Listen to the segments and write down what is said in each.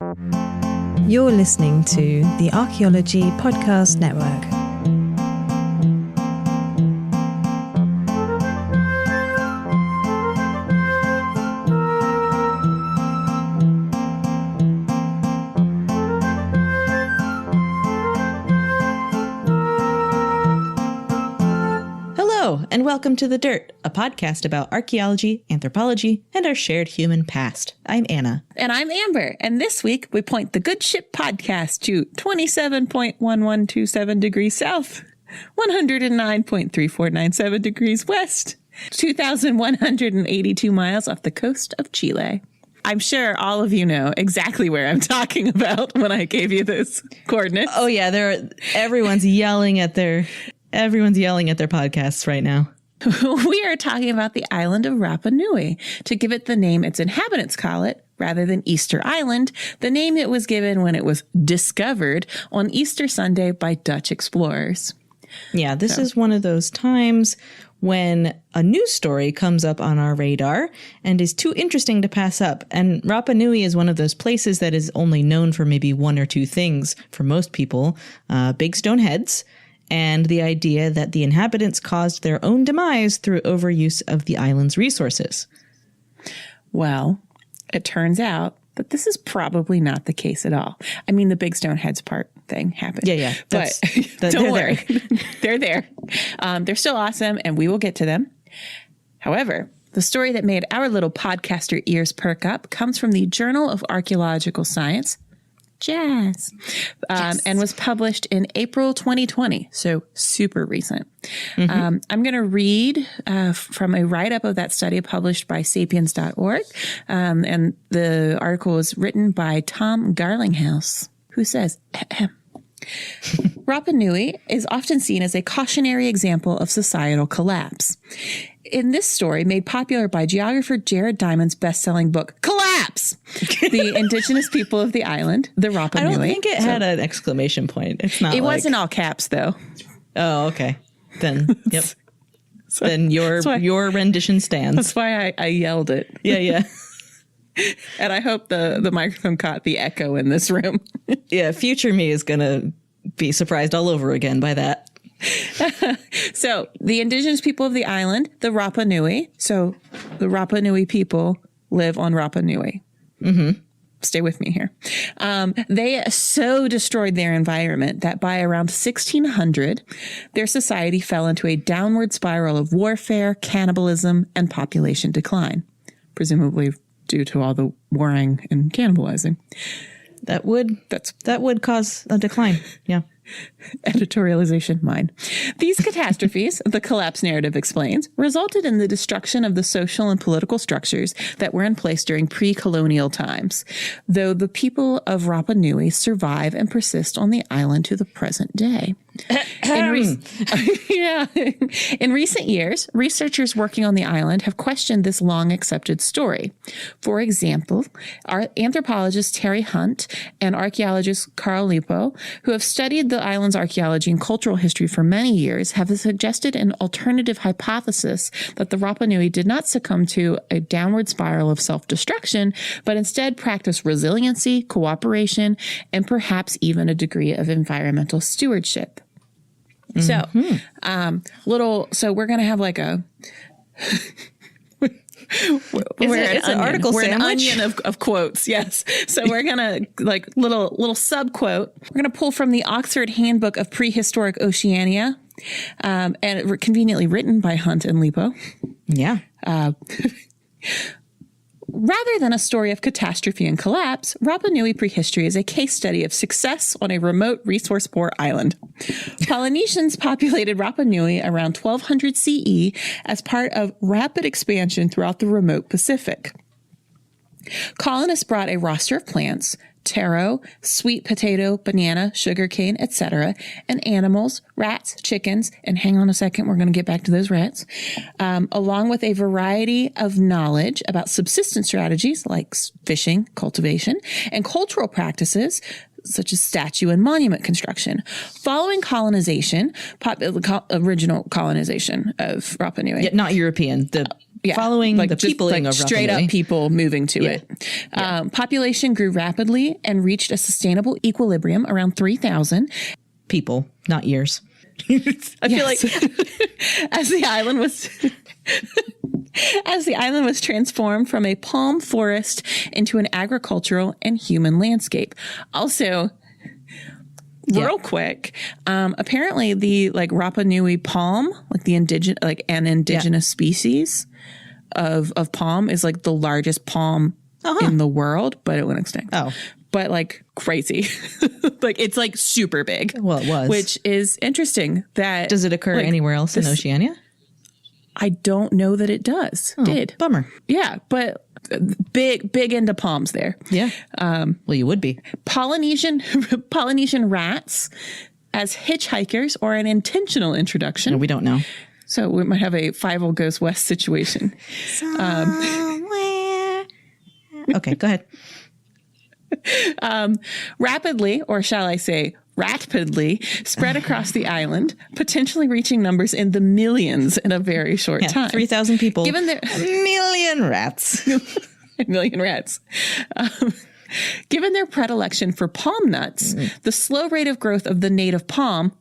You're listening to the Archaeology Podcast Network. Hello, and welcome to The Dirt, a podcast about archaeology, anthropology, and our shared human past. I'm Anna. And I'm Amber. And this week, we point the Good Ship podcast to 27.1127 degrees south, 109.3497 degrees west, 2,182 miles off the coast of Chile. I'm sure all of you know exactly where I'm talking about when I gave you those coordinates. Oh, yeah. Everyone's yelling at their podcasts right now. We are talking about the island of Rapa Nui, to give it the name its inhabitants call it, rather than Easter Island, the name it was given when it was discovered on Easter Sunday by Dutch explorers. Yeah, this is one of those times when a news story comes up on our radar and is too interesting to pass up. And Rapa Nui is one of those places that is only known for maybe one or two things for most people. Big stone heads, and the idea that the inhabitants caused their own demise through overuse of the island's resources. Well, it turns out that this is probably not the case at all. I mean, the big stone heads part thing happened. Yeah. But don't worry. They're there. They're still awesome, and we will get to them. However, the story that made our little podcaster ears perk up comes from the Journal of Archaeological Science, Jazz, and was published in April 2020, so super recent. I'm going to read from a write-up of that study published by sapiens.org, and the article was written by Tom Garlinghouse, who says, Rapa Nui is often seen as a cautionary example of societal collapse. In this story, made popular by geographer Jared Diamond's best-selling book, Collapse! The indigenous people of the island, the Rapa Nui. I don't think it had an exclamation point. It's not. It was in all caps, though. Oh, okay. Then, yep. So, then your rendition stands. That's why I yelled it. Yeah. And I hope the microphone caught the echo in this room. Yeah, future me is going to be surprised all over again by that. So the indigenous people of the island, the Rapa Nui. So the Rapa Nui people live on Rapa Nui. Mm-hmm. Stay with me here. They so destroyed their environment that by around 1600, their society fell into a downward spiral of warfare, cannibalism, and population decline, presumably due to all the warring and cannibalizing. That would cause a decline. Yeah. Editorialization, mine. These catastrophes, the collapse narrative explains, resulted in the destruction of the social and political structures that were in place during pre-colonial times, though the people of Rapa Nui survive and persist on the island to the present day. In recent years, researchers working on the island have questioned this long-accepted story. For example, our anthropologist Terry Hunt and archaeologist Carl Lipo, who have studied the island's archaeology and cultural history for many years, have suggested an alternative hypothesis that the Rapa Nui did not succumb to a downward spiral of self-destruction, but instead practiced resiliency, cooperation, and perhaps even a degree of environmental stewardship. So, so we're going to have like a, we're an onion of quotes. Yes. So we're going to like little sub quote. We're going to pull from the Oxford Handbook of Prehistoric Oceania, and conveniently written by Hunt and Lipo. Yeah. Rather than a story of catastrophe and collapse, Rapa Nui prehistory is a case study of success on a remote, resource-poor island. Polynesians populated Rapa Nui around 1200 CE as part of rapid expansion throughout the remote Pacific. Colonists brought a roster of plants, taro, sweet potato, banana, sugarcane, etc., and animals, rats, chickens, and hang on a second, we're going to get back to those rats, along with a variety of knowledge about subsistence strategies like fishing, cultivation, and cultural practices such as statue and monument construction. Following colonization, original colonization of Rapa Nui. Yeah, not European, following like the just, peopling like of straight Rapanui. up people moving to it. Population grew rapidly and reached a sustainable equilibrium around 3,000. People, not years. I feel like as the island was transformed from a palm forest into an agricultural and human landscape. Also, real quick, apparently the like Rapa Nui palm, like the indigenous species of palm is like the largest palm in the world, but it went extinct. Oh. But like crazy. Like it's like super big. Well, it was. Which is interesting. That does it occur like, anywhere else in Oceania? I don't know that it does. Did. Bummer. Yeah, but big into palms there. Yeah. Well, you would be. Polynesian rats as hitchhikers or an intentional introduction. No, we don't know. So we might have a Five Old Goes West situation. Somewhere. Okay, go ahead. Rapidly, or shall I say rapidly, spread across the island, potentially reaching numbers in the millions in a very short time. 3,000 people. Given their a million rats. A million rats. Given their predilection for palm nuts, the slow rate of growth of the native palm,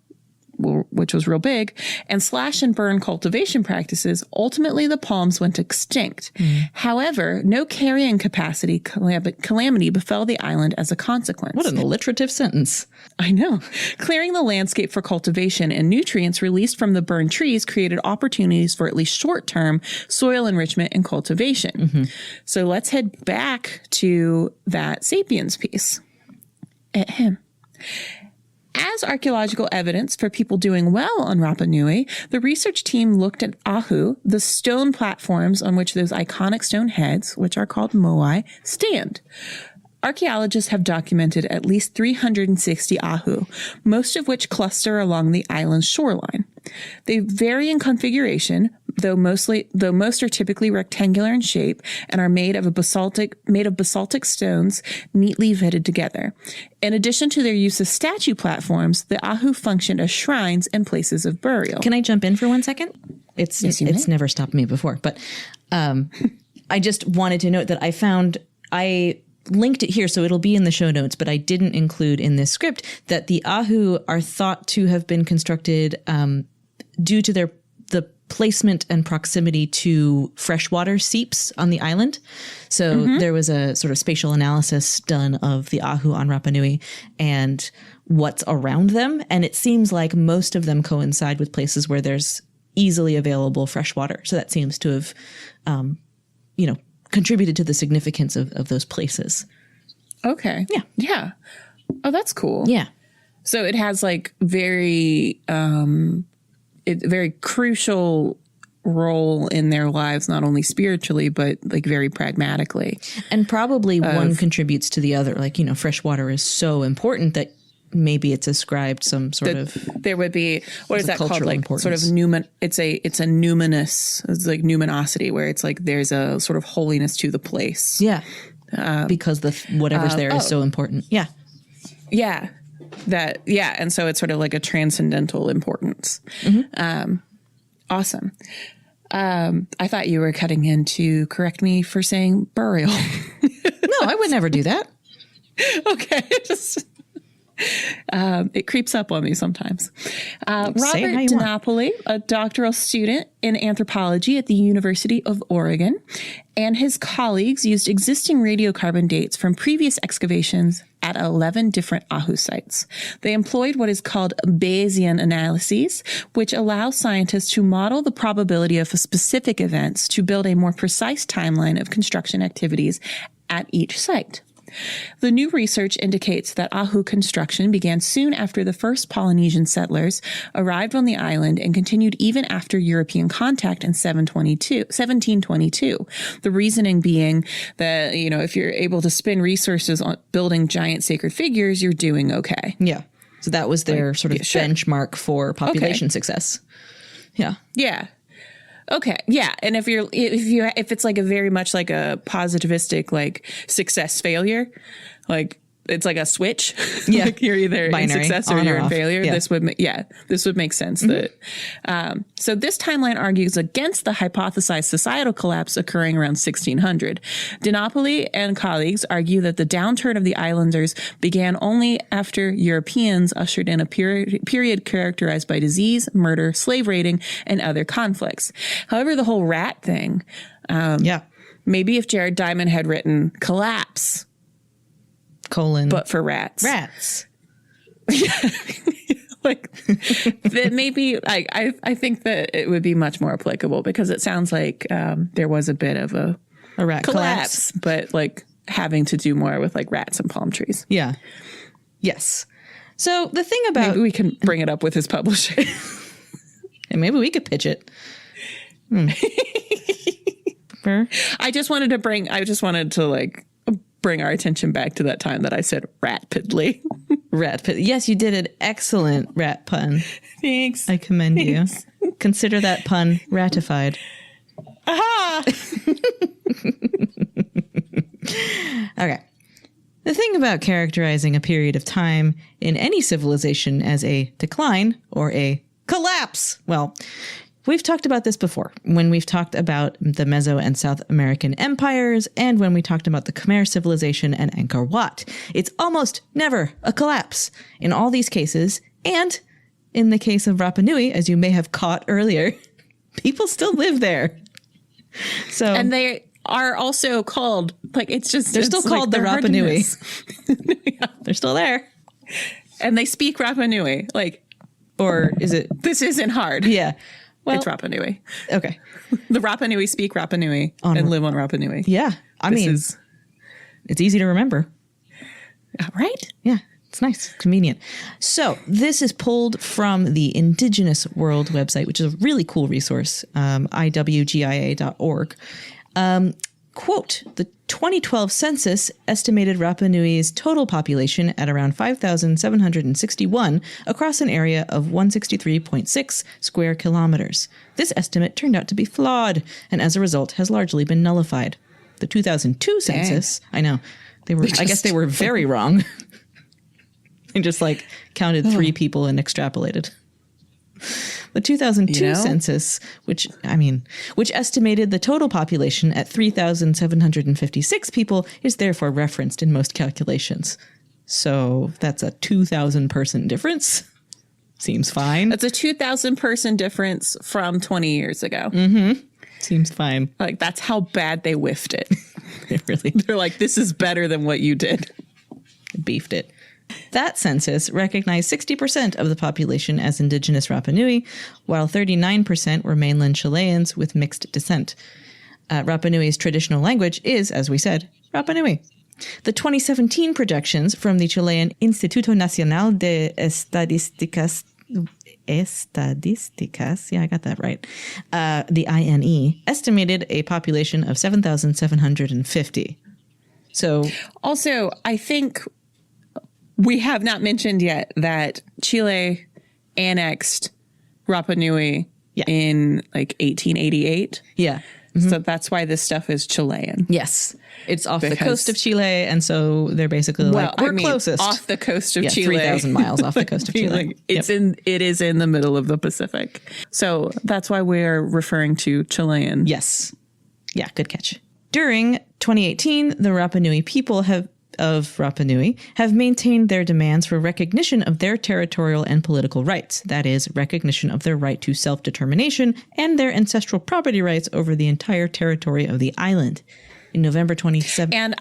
which was real big, and slash and burn cultivation practices, ultimately the palms went extinct. However, no carrying capacity calamity befell the island as a consequence. What an alliterative sentence. I know. Clearing the landscape for cultivation and nutrients released from the burned trees created opportunities for at least short-term soil enrichment and cultivation. So let's head back to that Sapiens piece. Ahem. As archaeological evidence for people doing well on Rapa Nui, the research team looked at ahu, the stone platforms on which those iconic stone heads, which are called moai, stand. Archaeologists have documented at least 360 ahu, most of which cluster along the island's shoreline. They vary in configuration, though most are typically rectangular in shape and are made of basaltic stones neatly fitted together. In addition to their use of statue platforms, the ahu functioned as shrines and places of burial. Can I jump in for 1 second? It's never stopped me before, but I just wanted to note that I linked it here, so it'll be in the show notes, but I didn't include in this script that the ahu are thought to have been constructed due to the placement and proximity to freshwater seeps on the island. So there was a sort of spatial analysis done of the ahu on Rapa Nui and what's around them. And it seems like most of them coincide with places where there's easily available fresh water. So that seems to have, contributed to the significance of those places. Okay. Yeah. Yeah. Oh, that's cool. Yeah. So it has like very crucial role in their lives, not only spiritually, but like very pragmatically. And probably one contributes to the other. Like, fresh water is so important that maybe it's ascribed some sort of. There would be, what is that called? Like importance. Sort of it's a numinous, it's like numinosity, where it's like there's a sort of holiness to the place. Yeah. Because whatever's there is so important. Yeah. Yeah. And so it's sort of like a transcendental importance. Awesome. I thought you were cutting in to correct me for saying burial. No, I would never do that. Okay. It creeps up on me sometimes. Robert DiNapoli, a doctoral student in anthropology at the University of Oregon, and his colleagues used existing radiocarbon dates from previous excavations at 11 different ahu sites. They employed what is called Bayesian analyses, which allow scientists to model the probability of specific events to build a more precise timeline of construction activities at each site. The new research indicates that ahu construction began soon after the first Polynesian settlers arrived on the island and continued even after European contact in 1722. The reasoning being that, if you're able to spend resources on building giant sacred figures, you're doing okay. Yeah. So that was their sort of benchmark for population success. Yeah. Yeah. Okay. Yeah. And if it's like a very much like a positivistic, like success failure, like it's like a switch. Yeah. Like you're either Binary, in success on or you're or in off. failure. Yeah. This would make sense. That so this timeline argues against the hypothesized societal collapse occurring around 1600. Dinopoli and colleagues argue that the downturn of the islanders began only after Europeans ushered in a period characterized by disease, murder, slave raiding, and other conflicts. However, the whole rat thing, maybe if Jared Diamond had written collapse, but for rats. Like that maybe I think that it would be much more applicable because it sounds like there was a bit of a rat collapse, but like having to do more with like rats and palm trees. Yeah. Yes. So the thing about maybe we can bring it up with his publisher. And maybe we could pitch it. I just wanted to like bring our attention back to that time that I said rat piddly. Yes, you did an excellent rat pun. Thanks. I commend you. Consider that pun ratified. Aha! Okay. The thing about characterizing a period of time in any civilization as a decline or a collapse, well, we've talked about this before when we've talked about the Meso and South American empires and when we talked about the Khmer civilization and Angkor Wat. It's almost never a collapse in all these cases. And in the case of Rapa Nui, as you may have caught earlier, people still live there. So, and they are also called, like, they're still called the Rapa Nui. Yeah. They're still there. And they speak Rapa Nui. Like, or is it? This isn't hard. Yeah. Well, it's Rapa Nui. Okay. The Rapa Nui speak Rapa Nui and live on Rapa Nui. Yeah. It's easy to remember. Right? Yeah. It's nice. Convenient. So this is pulled from the Indigenous World website, which is a really cool resource, iwgia.org. Quote, the 2012 census estimated Rapa Nui's total population at around 5,761 across an area of 163.6 square kilometers. This estimate turned out to be flawed and as a result has largely been nullified. The 2002 census, I know, I guess they were very wrong. They just counted 3 people and extrapolated. The 2002 census, which estimated the total population at 3,756 people, is therefore referenced in most calculations. So that's a 2,000 person difference. Seems fine. That's a 2,000 person difference from 20 years ago. Mm-hmm. Seems fine. Like, that's how bad they whiffed it. They're like, this is better than what you did. Beefed it. That census recognized 60% of the population as indigenous Rapa Nui, while 39% were mainland Chileans with mixed descent. Rapa Nui's traditional language is, as we said, Rapa Nui. The 2017 projections from the Chilean Instituto Nacional de Estadísticas, yeah, I got that right, the INE, estimated a population of 7,750. So, also, I think we have not mentioned yet that Chile annexed Rapa Nui in 1888. Yeah. Mm-hmm. So that's why this stuff is Chilean. Yes. It's off the coast of Chile. And so they're basically closest. Off the coast of Chile. 3,000 miles off the coast of Chile. It is in the middle of the Pacific. So that's why we're referring to Chilean. Yes. Yeah, good catch. During 2018, the Rapa Nui people of Rapa Nui have maintained their demands for recognition of their territorial and political rights. That is, recognition of their right to self-determination and their ancestral property rights over the entire territory of the island. In November 2017. And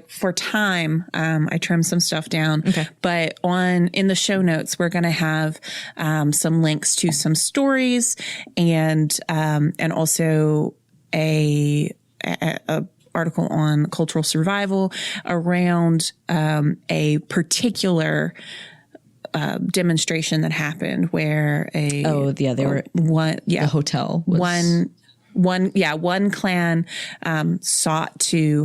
for time, I trimmed some stuff down. Okay. But in the show notes, we're going to have some links to some stories and also a article on cultural survival around a particular demonstration that happened where the hotel was one clan sought to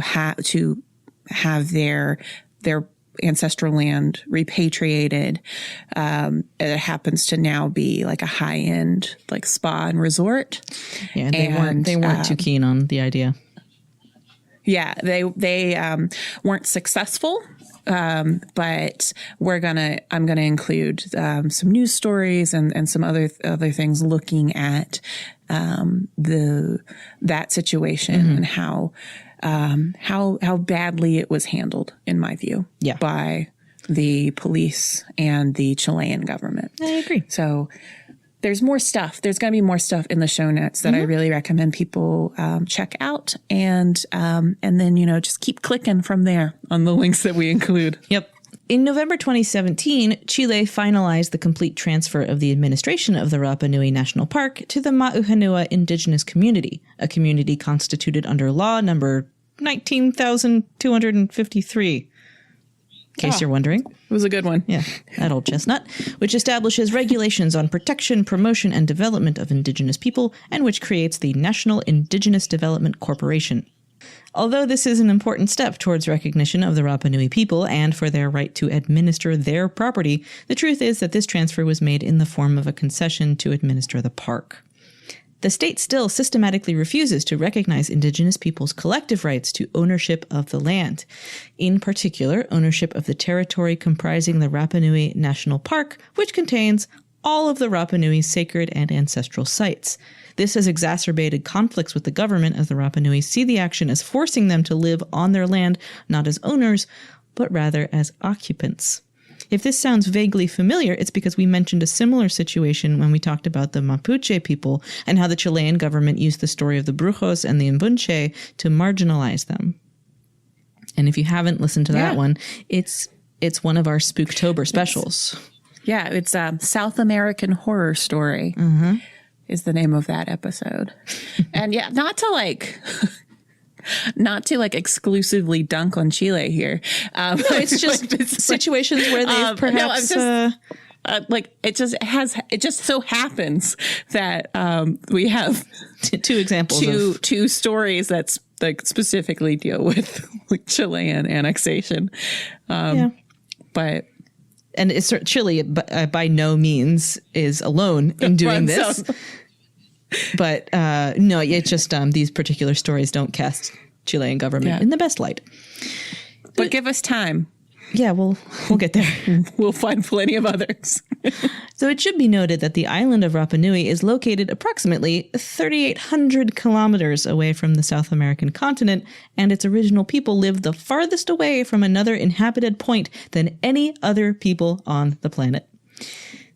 have their ancestral land repatriated. It happens to now be a high-end spa and resort. Yeah, they weren't too keen on the idea. Yeah, they weren't successful. But I'm gonna include some news stories and some other things looking at that situation and how badly it was handled, in my view, by the police and the Chilean government. I agree. So there's more stuff. There's going to be more stuff in the show notes that I really recommend people check out. And then, just keep clicking from there on the links that we include. Yep. In November 2017, Chile finalized the complete transfer of the administration of the Rapa Nui National Park to the Ma'uhenua indigenous community, a community constituted under law number 19,253. In case you're wondering. It was a good one. Yeah, that old chestnut, which establishes regulations on protection, promotion, and development of indigenous people, and which creates the National Indigenous Development Corporation. Although this is an important step towards recognition of the Rapa Nui people and for their right to administer their property, the truth is that this transfer was made in the form of a concession to administer the park. The state still systematically refuses to recognize indigenous peoples' collective rights to ownership of the land. In particular, ownership of the territory comprising the Rapa Nui National Park, which contains all of the Rapa Nui's sacred and ancestral sites. This has exacerbated conflicts with the government as the Rapa Nui see the action as forcing them to live on their land, not as owners, but rather as occupants. If this sounds vaguely familiar, it's because we mentioned a similar situation when we talked about the Mapuche people and how the Chilean government used the story of the Brujos and the Mbunche to marginalize them. And if you haven't listened to that one, it's one of our Spooktober specials. It's a South American horror story. Is the name of that episode. And not to exclusively dunk on Chile here. No, it's just situations where they've perhaps it just so happens that we have two examples two stories that's specifically deal with Chilean annexation. But and it's Chile by no means is alone in doing this. But no, it's just these particular stories don't cast Chilean government in the best light. But give us time. Yeah, we'll get there. We'll find plenty of others. So it should be noted that the island of Rapa Nui is located approximately 3,800 kilometers away from the South American continent, and its original people lived the farthest away from another inhabited point than any other people on the planet.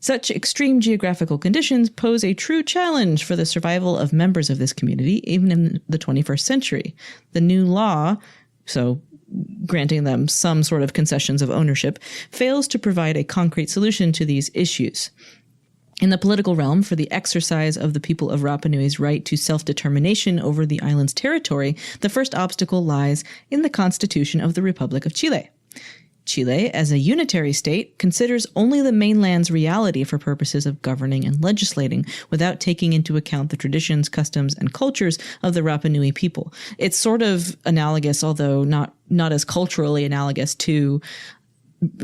Such extreme geographical conditions pose a true challenge for the survival of members of this community, even in the 21st century. The new law, so granting them some sort of concessions of ownership, fails to provide a concrete solution to these issues. In the political realm, for the exercise of the people of Rapa Nui's right to self-determination over the island's territory, the first obstacle lies in the Constitution of the Republic of Chile. Chile, as a unitary state, considers only the mainland's reality for purposes of governing and legislating, without taking into account the traditions, customs, and cultures of the Rapa Nui people. It's sort of analogous, although not as culturally analogous, to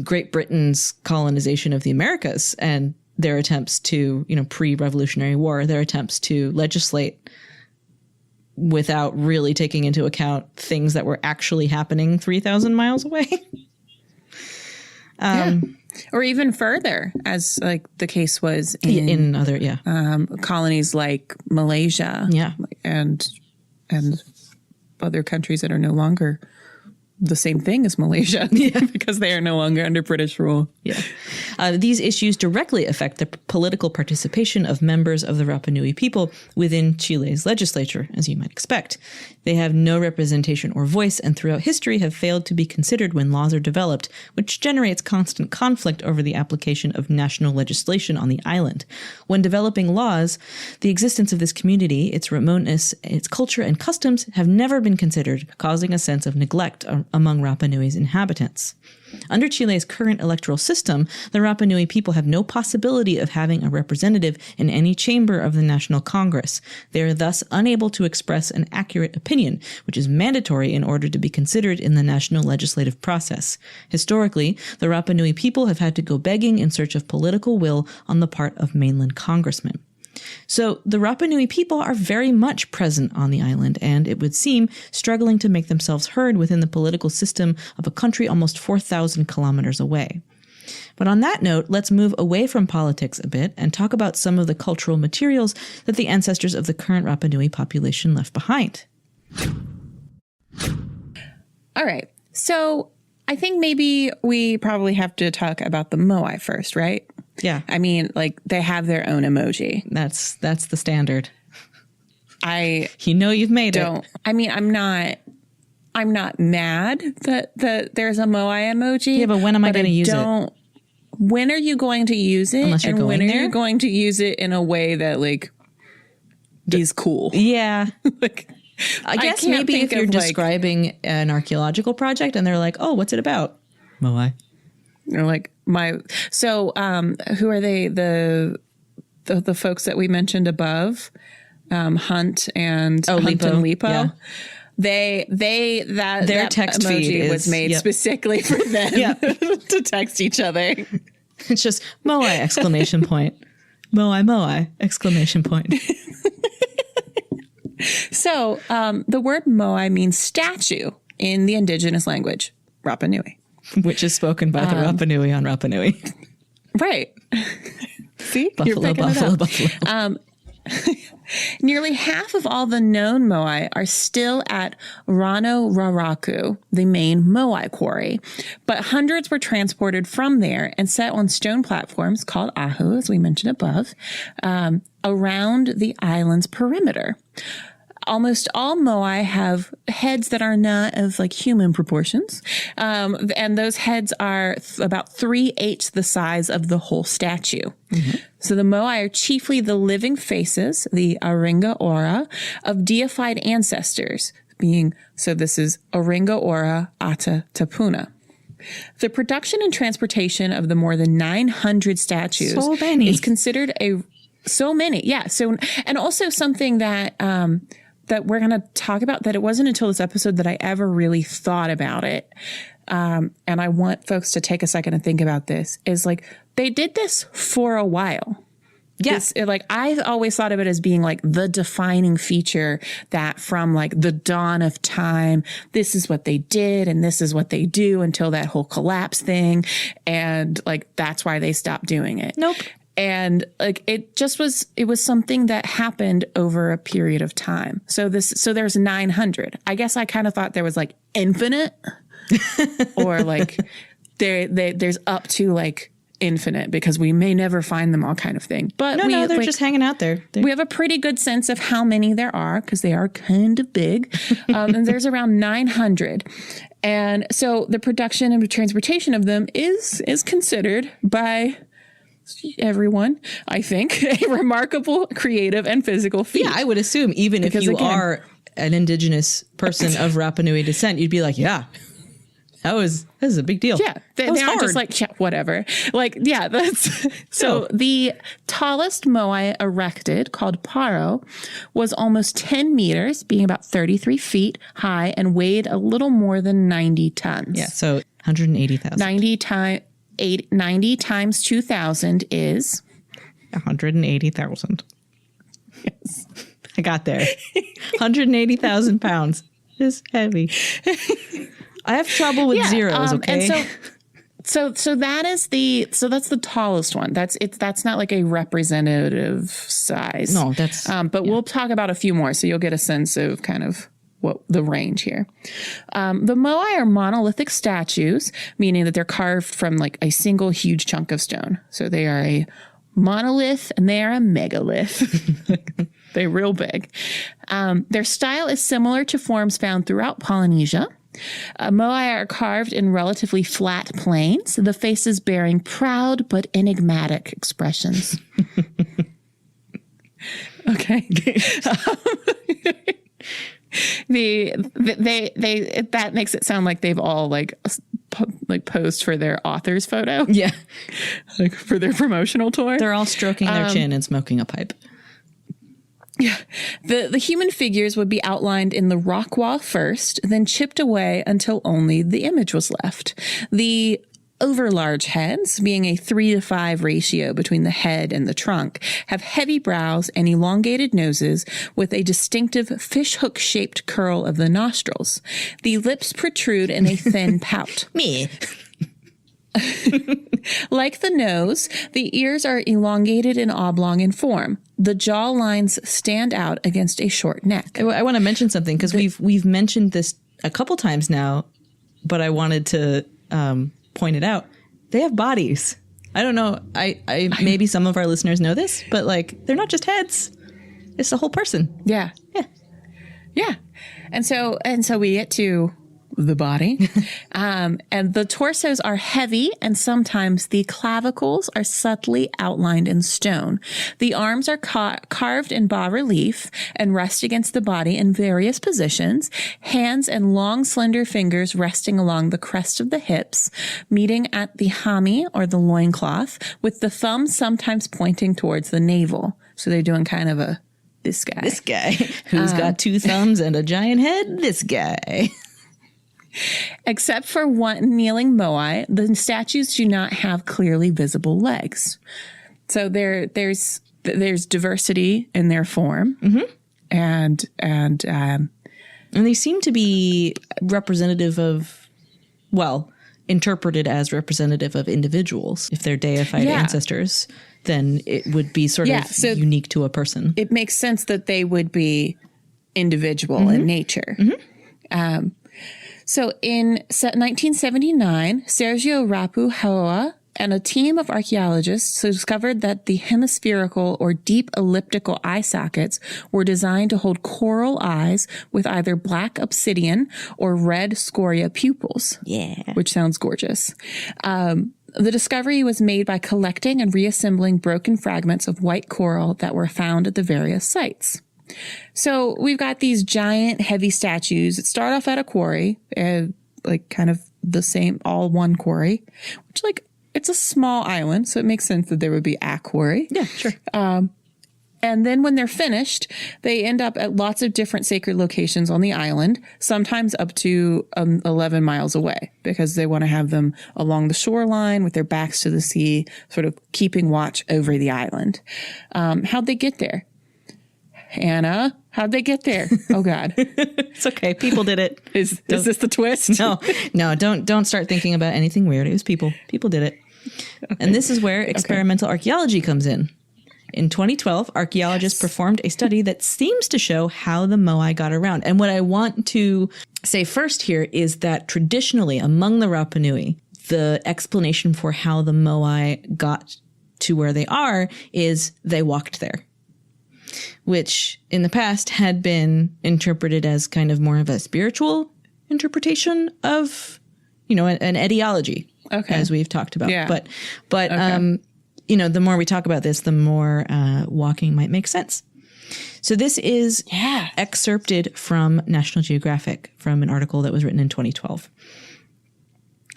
Great Britain's colonization of the Americas and their attempts to, pre-Revolutionary War, their attempts to legislate without really taking into account things that were actually happening 3,000 miles away. Or even further, as the case was in other colonies like Malaysia, and other countries that are no longer the same thing as Malaysia, because they are no longer under British rule. These issues directly affect the political participation of members of the Rapa Nui people within Chile's legislature, as you might expect. They have no representation or voice, and throughout history have failed to be considered when laws are developed, which generates constant conflict over the application of national legislation on the island. When developing laws, the existence of this community, its remoteness, its culture and customs have never been considered, causing a sense of neglect among Rapa Nui's inhabitants. Under Chile's current electoral system, the Rapa Nui people have no possibility of having a representative in any chamber of the National Congress. They are thus unable to express an accurate opinion, which is mandatory in order to be considered in the national legislative process. Historically, the Rapa Nui people have had to go begging in search of political will on the part of mainland congressmen. So the Rapa Nui people are very much present on the island, and it would seem struggling to make themselves heard within the political system of a country almost 4,000 kilometers away. But on that note, let's move away from politics a bit and talk about some of the cultural materials that the ancestors of the current Rapa Nui population left behind. All right. So I think maybe we probably have to talk about the Moai first, right? Yeah. I mean, like, they have their own emoji. That's the standard. You've made it. I mean, I'm not mad that there's a Moai emoji. Yeah, but when am I going to use it? When are you going to use it? Unless you're and going when there? are you going to use it in a way that, like, is cool? Yeah. Like, I guess maybe if you're describing an archaeological project and they're like, oh, what's it about? Moai. They're like, who are they? The folks that we mentioned above, Hunt and Lipo. Yeah. Their text emoji was made specifically for them to text each other. It's just Moai exclamation point. Moai exclamation point. So the word Moai means statue in the indigenous language, Rapa Nui. Which is spoken by the Rapa Nui on Rapa Nui. Right. See? Buffalo. Nearly half of all the known Moai are still at Rano Raraku, the main Moai quarry. But hundreds were transported from there and set on stone platforms called ahu, as we mentioned above, around the island's perimeter. Almost all Moai have heads that are not of like human proportions. And those heads are about 3/8 the size of the whole statue. Mm-hmm. So the Moai are chiefly the living faces, the Aringa Ora, of deified ancestors so this is Aringa Ora Ata Tapuna. The production and transportation of the more than 900 statues is considered so many. Yeah. So, and also something that we're going to talk about, that it wasn't until this episode that I ever really thought about it. And I want folks to take a second and think about this, is like, they did this for a while. Yes. Like, I've always thought of it as being like the defining feature that from like the dawn of time, this is what they did and this is what they do until that whole collapse thing. And like, that's why they stopped doing it. Nope. And like, it was something that happened over a period of time. So there's 900. I guess I kind of thought there was like infinite or like there's up to like infinite, because we may never find them all, kind of thing. But they're just hanging out there. We have a pretty good sense of how many there are, because they are kind of big. And there's around 900. And so the production and transportation of them is considered by everyone, I think, a remarkable creative and physical feat. Yeah, I would assume even if you are an indigenous person of Rapa Nui descent, you'd be like, yeah, that was a big deal. Yeah, they aren't just like, yeah, whatever. Like, yeah, that's so. The tallest Moai erected, called Paro, was almost 10 meters, being about 33 feet high, and weighed a little more than 90 tons. Yeah, so 180,000. 90 times 2,000 is 180,000. Yes, I got there. 180,000 pounds is heavy. I have trouble with zeros. Okay, and so that's the tallest one. That's not like a representative size. No, that's. But we'll talk about a few more, so you'll get a sense of kind of what the range here. The Moai are monolithic statues, meaning that they're carved from like a single huge chunk of stone. So they are a monolith and they are a megalith. They're real big. Their style is similar to forms found throughout Polynesia. Moai are carved in relatively flat planes, the faces bearing proud but enigmatic expressions. Okay. That makes it sound like they've all like posed for their author's photo. Yeah. Like for their promotional tour. They're all stroking their chin and smoking a pipe. Yeah. The human figures would be outlined in the rock wall first, then chipped away until only the image was left. The overlarge heads, being a 3-to-5 ratio between the head and the trunk, have heavy brows and elongated noses with a distinctive fishhook-shaped curl of the nostrils. The lips protrude in a thin pout. Me. Like the nose, the ears are elongated and oblong in form. The jaw lines stand out against a short neck. I want to mention something because we've mentioned this a couple times now, but I wanted to point it out. They have bodies. I don't know. I maybe some of our listeners know this, but like they're not just heads. It's the whole person. Yeah. And so we get to the body. And the torsos are heavy, and sometimes the clavicles are subtly outlined in stone. The arms are carved in bas relief and rest against the body in various positions, hands and long, slender fingers resting along the crest of the hips, meeting at the hami or the loincloth, with the thumb sometimes pointing towards the navel. So they're doing kind of a this guy. Who's got 2 thumbs and a giant head? This guy. Except for one kneeling moai, the statues do not have clearly visible legs. So there's diversity in their form, and they seem to be representative of, well, interpreted as representative of individuals. If they're deified ancestors, then it would be sort of unique to a person. It makes sense that they would be individual in nature. So in 1979, Sergio Rapu Haoa and a team of archaeologists discovered that the hemispherical or deep elliptical eye sockets were designed to hold coral eyes with either black obsidian or red scoria pupils. Yeah. Which sounds gorgeous. The discovery was made by collecting and reassembling broken fragments of white coral that were found at the various sites. So we've got these giant, heavy statues that start off at a quarry, like kind of the same, all one quarry, which like it's a small island, so it makes sense that there would be a quarry. Yeah, sure. And then when they're finished, they end up at lots of different sacred locations on the island, sometimes up to 11 miles away, because they want to have them along the shoreline with their backs to the sea, sort of keeping watch over the island. How'd they get there? Anna, how'd they get there? Oh God. It's okay. People did it. Is this the twist? No, don't start thinking about anything weird. It was people. People did it. Okay. And this is where experimental archaeology comes in. In 2012, archaeologists performed a study that seems to show how the moai got around. And what I want to say first here is that traditionally among the Rapa Nui, the explanation for how the moai got to where they are is they walked there, which in the past had been interpreted as kind of more of a spiritual interpretation of, an etiology, as we've talked about. Yeah. But the more we talk about this, the more walking might make sense. So this is excerpted from National Geographic from an article that was written in 2012.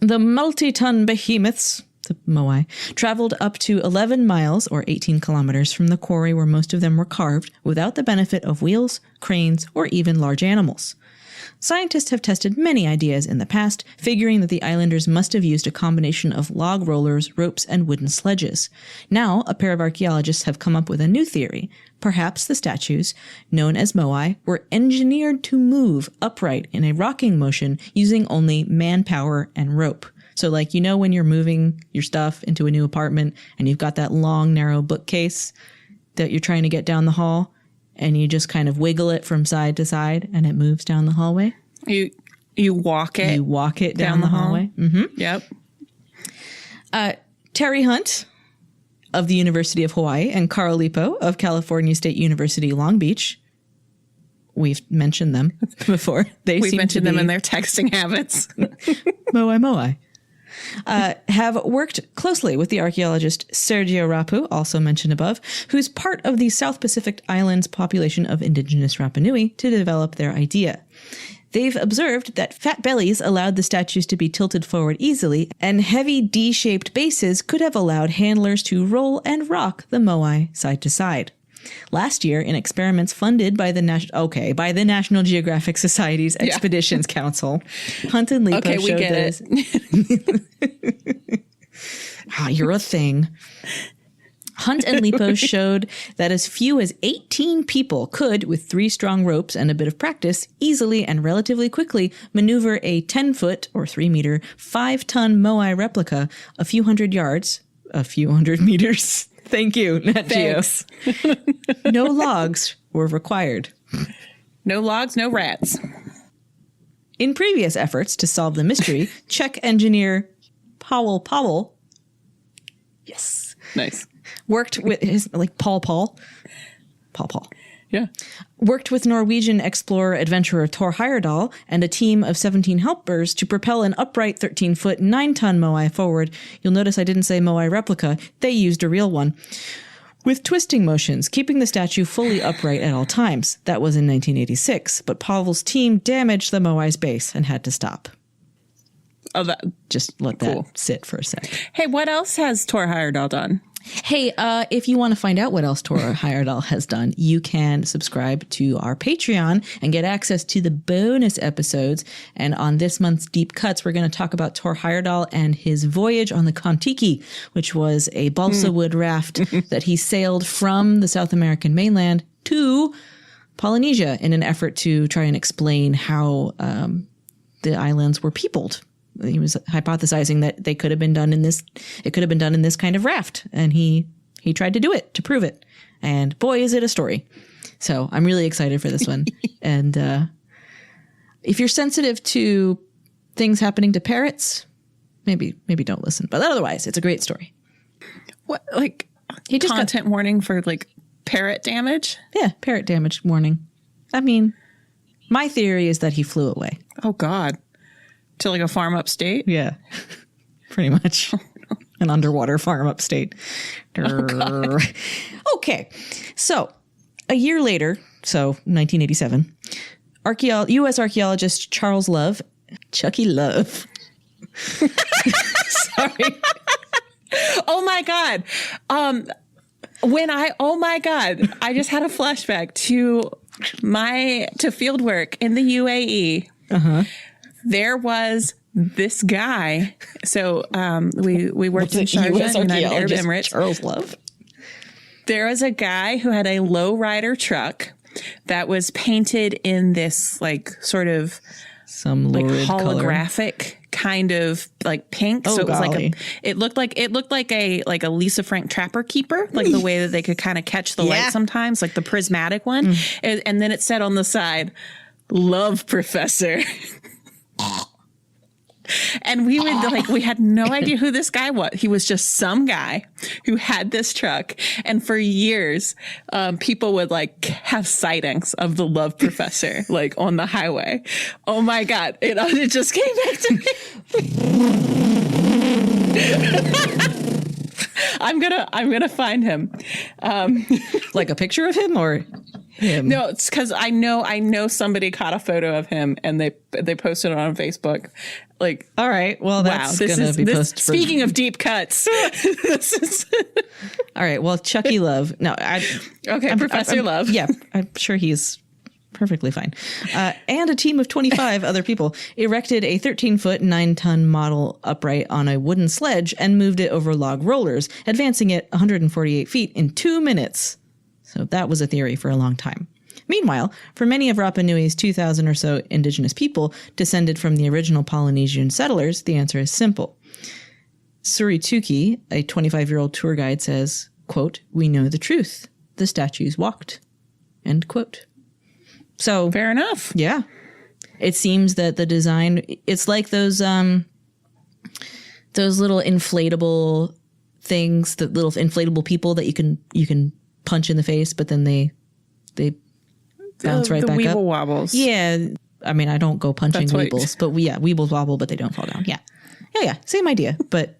The multi-ton behemoths, the moai, traveled up to 11 miles or 18 kilometers from the quarry where most of them were carved without the benefit of wheels, cranes, or even large animals. Scientists have tested many ideas in the past, figuring that the islanders must have used a combination of log rollers, ropes, and wooden sledges. Now, a pair of archaeologists have come up with a new theory. Perhaps the statues, known as moai, were engineered to move upright in a rocking motion using only manpower and rope. So like, when you're moving your stuff into a new apartment and you've got that long, narrow bookcase that you're trying to get down the hall, and you just kind of wiggle it from side to side and it moves down the hallway. You walk it. You walk it down the hallway. Mm-hmm. Yep. Terry Hunt of the University of Hawaii and Carl Lipo of California State University, Long Beach. We've mentioned them before. We've mentioned them in their texting habits. Moai. Have worked closely with the archaeologist Sergio Rapu, also mentioned above, who's part of the South Pacific Islands population of indigenous Rapa Nui, to develop their idea. They've observed that fat bellies allowed the statues to be tilted forward easily, and heavy D-shaped bases could have allowed handlers to roll and rock the moai side to side. Last year, in experiments funded by the National Geographic Society's Expeditions Council, Hunt and Lipo showed this. You're a thing. Hunt and Lipo showed that as few as 18 people could, with 3 strong ropes and a bit of practice, easily and relatively quickly maneuver a 10-foot or 3-meter, 5-ton Moai replica a few hundred yards, a few hundred meters. Thank you, Nat Geo. No logs were required. No logs, no rats. In previous efforts to solve the mystery, Czech engineer Powell. Yes. Nice. Worked with his, like Paul. Yeah. Worked with Norwegian explorer adventurer Thor Heyerdahl and a team of 17 helpers to propel an upright 13-foot, 9-ton Moai forward. You'll notice I didn't say Moai replica. They used a real one. With twisting motions, keeping the statue fully upright at all times. That was in 1986, but Powell's team damaged the Moai's base and had to stop. Oh, that Just let that sit for a sec. Hey, what else has Thor Heyerdahl done? Hey, if you want to find out what else Thor Heyerdahl has done, you can subscribe to our Patreon and get access to the bonus episodes. And on this month's Deep Cuts, we're going to talk about Thor Heyerdahl and his voyage on the Kon-Tiki, which was a balsa wood raft that he sailed from the South American mainland to Polynesia in an effort to try and explain how the islands were peopled. He was hypothesizing that it could have been done in this kind of raft. And he tried to do it, to prove it. And boy, is it a story. So I'm really excited for this one. And if you're sensitive to things happening to parrots, maybe don't listen. But otherwise, it's a great story. What, like, he just content warning for, like, parrot damage? Yeah, parrot damage warning. I mean, my theory is that he flew away. Oh, God. To, like, a farm upstate? Yeah, pretty much. An underwater farm upstate. Oh, okay, so a year later, so 1987, U.S. archaeologist Charles Love, Chucky Love. Sorry. Oh, my God. I just had a flashback to field work in the UAE. Uh-huh. There was this guy. So we worked in Sharjah, United Arab Emirates. Charles Love. There was a guy who had a lowrider truck that was painted in this, like, sort of some like holographic color. Kind of like pink. Oh, so it was golly. it looked like a Lisa Frank Trapper Keeper, like the way that they could kind of catch the light sometimes, like the prismatic one. And then it said on the side, "Love Professor." And we had no idea who this guy was. He was just some guy who had this truck. And for years, people would, like, have sightings of the Love Professor, like, on the highway. Oh my God. It just came back to me. I'm gonna find him. Like a picture of him or him? No, it's because I know somebody caught a photo of him and they posted it on Facebook. Like, all right, well, that's gonna be posted. Speaking of deep cuts, all right. Well, Chucky Love. No, Professor Love. Yeah, I'm sure he's perfectly fine. And a team of 25 other people erected a 13-foot, 9-ton model upright on a wooden sledge and moved it over log rollers, advancing it 148 feet in 2 minutes. So that was a theory for a long time. Meanwhile, for many of Rapa Nui's 2,000 or so indigenous people descended from the original Polynesian settlers, the answer is simple. Suri Tuki, a 25-year-old tour guide, says, quote, "We know the truth. The statues walked." End quote. So fair enough. Yeah. It seems that the design, it's like those little inflatable things, the little inflatable people that you can punch in the face, but then they bounce right back up. The Weeble wobbles. Yeah. I mean, I don't go punching Weebles, but Weebles wobble, but they don't fall down. Yeah. Yeah. Same idea, but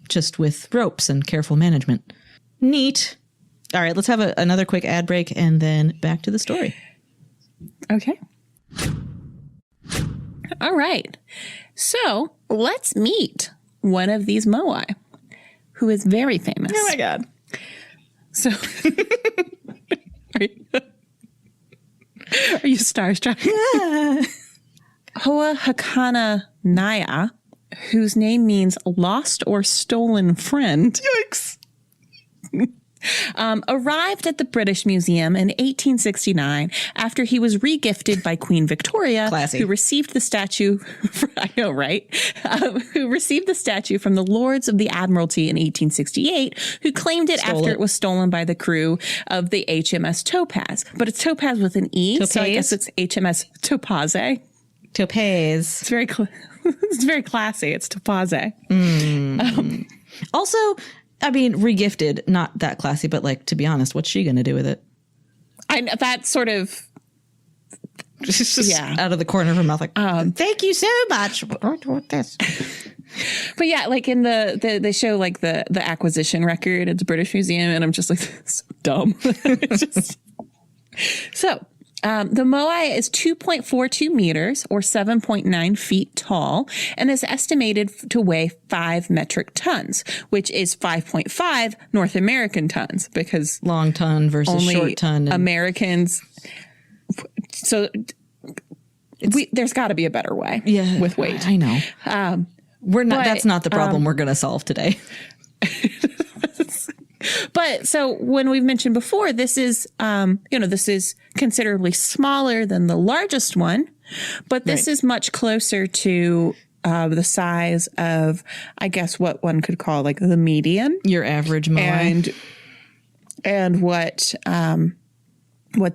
just with ropes and careful management. Neat. All right. Let's have another quick ad break and then back to the story. Okay. All right. So let's meet one of these Moai who is very famous. Oh my God. So are you starstruck? Yeah. Hoa Hakana Naya whose name means lost or stolen friend. Yikes. Arrived at the British Museum in 1869 after he was regifted by Queen Victoria, Classy. who received the statue. I know, right? Who received the statue from the Lords of the Admiralty in 1868, who claimed it after it was stolen by the crew of the HMS Topaz. But it's Topaz with an E, so I guess it's HMS Topaze. Topaz. It's very, it's very classy. It's Topaze. Also, I mean, regifted, not that classy, but like, to be honest, what's she going to do with it? That sort of, She's just out of the corner of her mouth, like, thank you so much. What this? But yeah, like in they show like the acquisition record at the British Museum, and I'm just like, so dumb. The moai is 2.42 meters or 7.9 feet tall and is estimated to weigh 5 metric tons, which is 5.5 North American tons, because long ton versus only short ton. Americans. So there's got to be a better way with weight. I know. That's not the problem we're going to solve today. But so when we've mentioned before, this is, this is considerably smaller than the largest one, but this is much closer to the size of, I guess, what one could call like the median. Your average moai. And what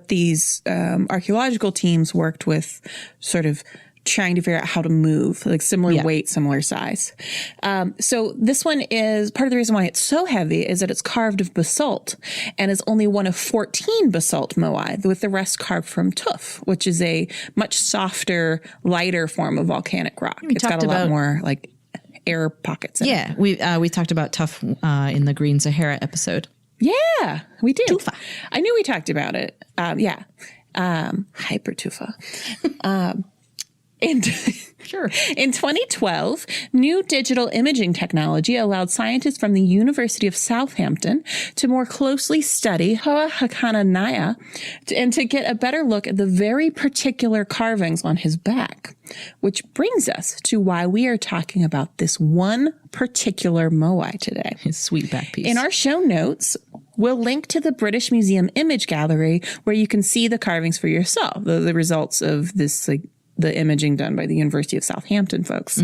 these archaeological teams worked with, sort of trying to figure out how to move, like similar weight, similar size. So this one is part of the reason why it's so heavy is that it's carved of basalt and is only one of 14 basalt moai, with the rest carved from tuff, which is a much softer, lighter form of volcanic rock. It's got a lot more like air pockets in it. We talked about tuff in the Green Sahara episode. Yeah, we did. Tufa. I knew we talked about it. Hyper tufa. In 2012, new digital imaging technology allowed scientists from the University of Southampton to more closely study Hoa Hakananaya and to get a better look at the very particular carvings on his back. Which brings us to why we are talking about this one particular moai today. His sweet back piece. In our show notes, we'll link to the British Museum Image Gallery where you can see the carvings for yourself, the results of this, like, the imaging done by the University of Southampton folks.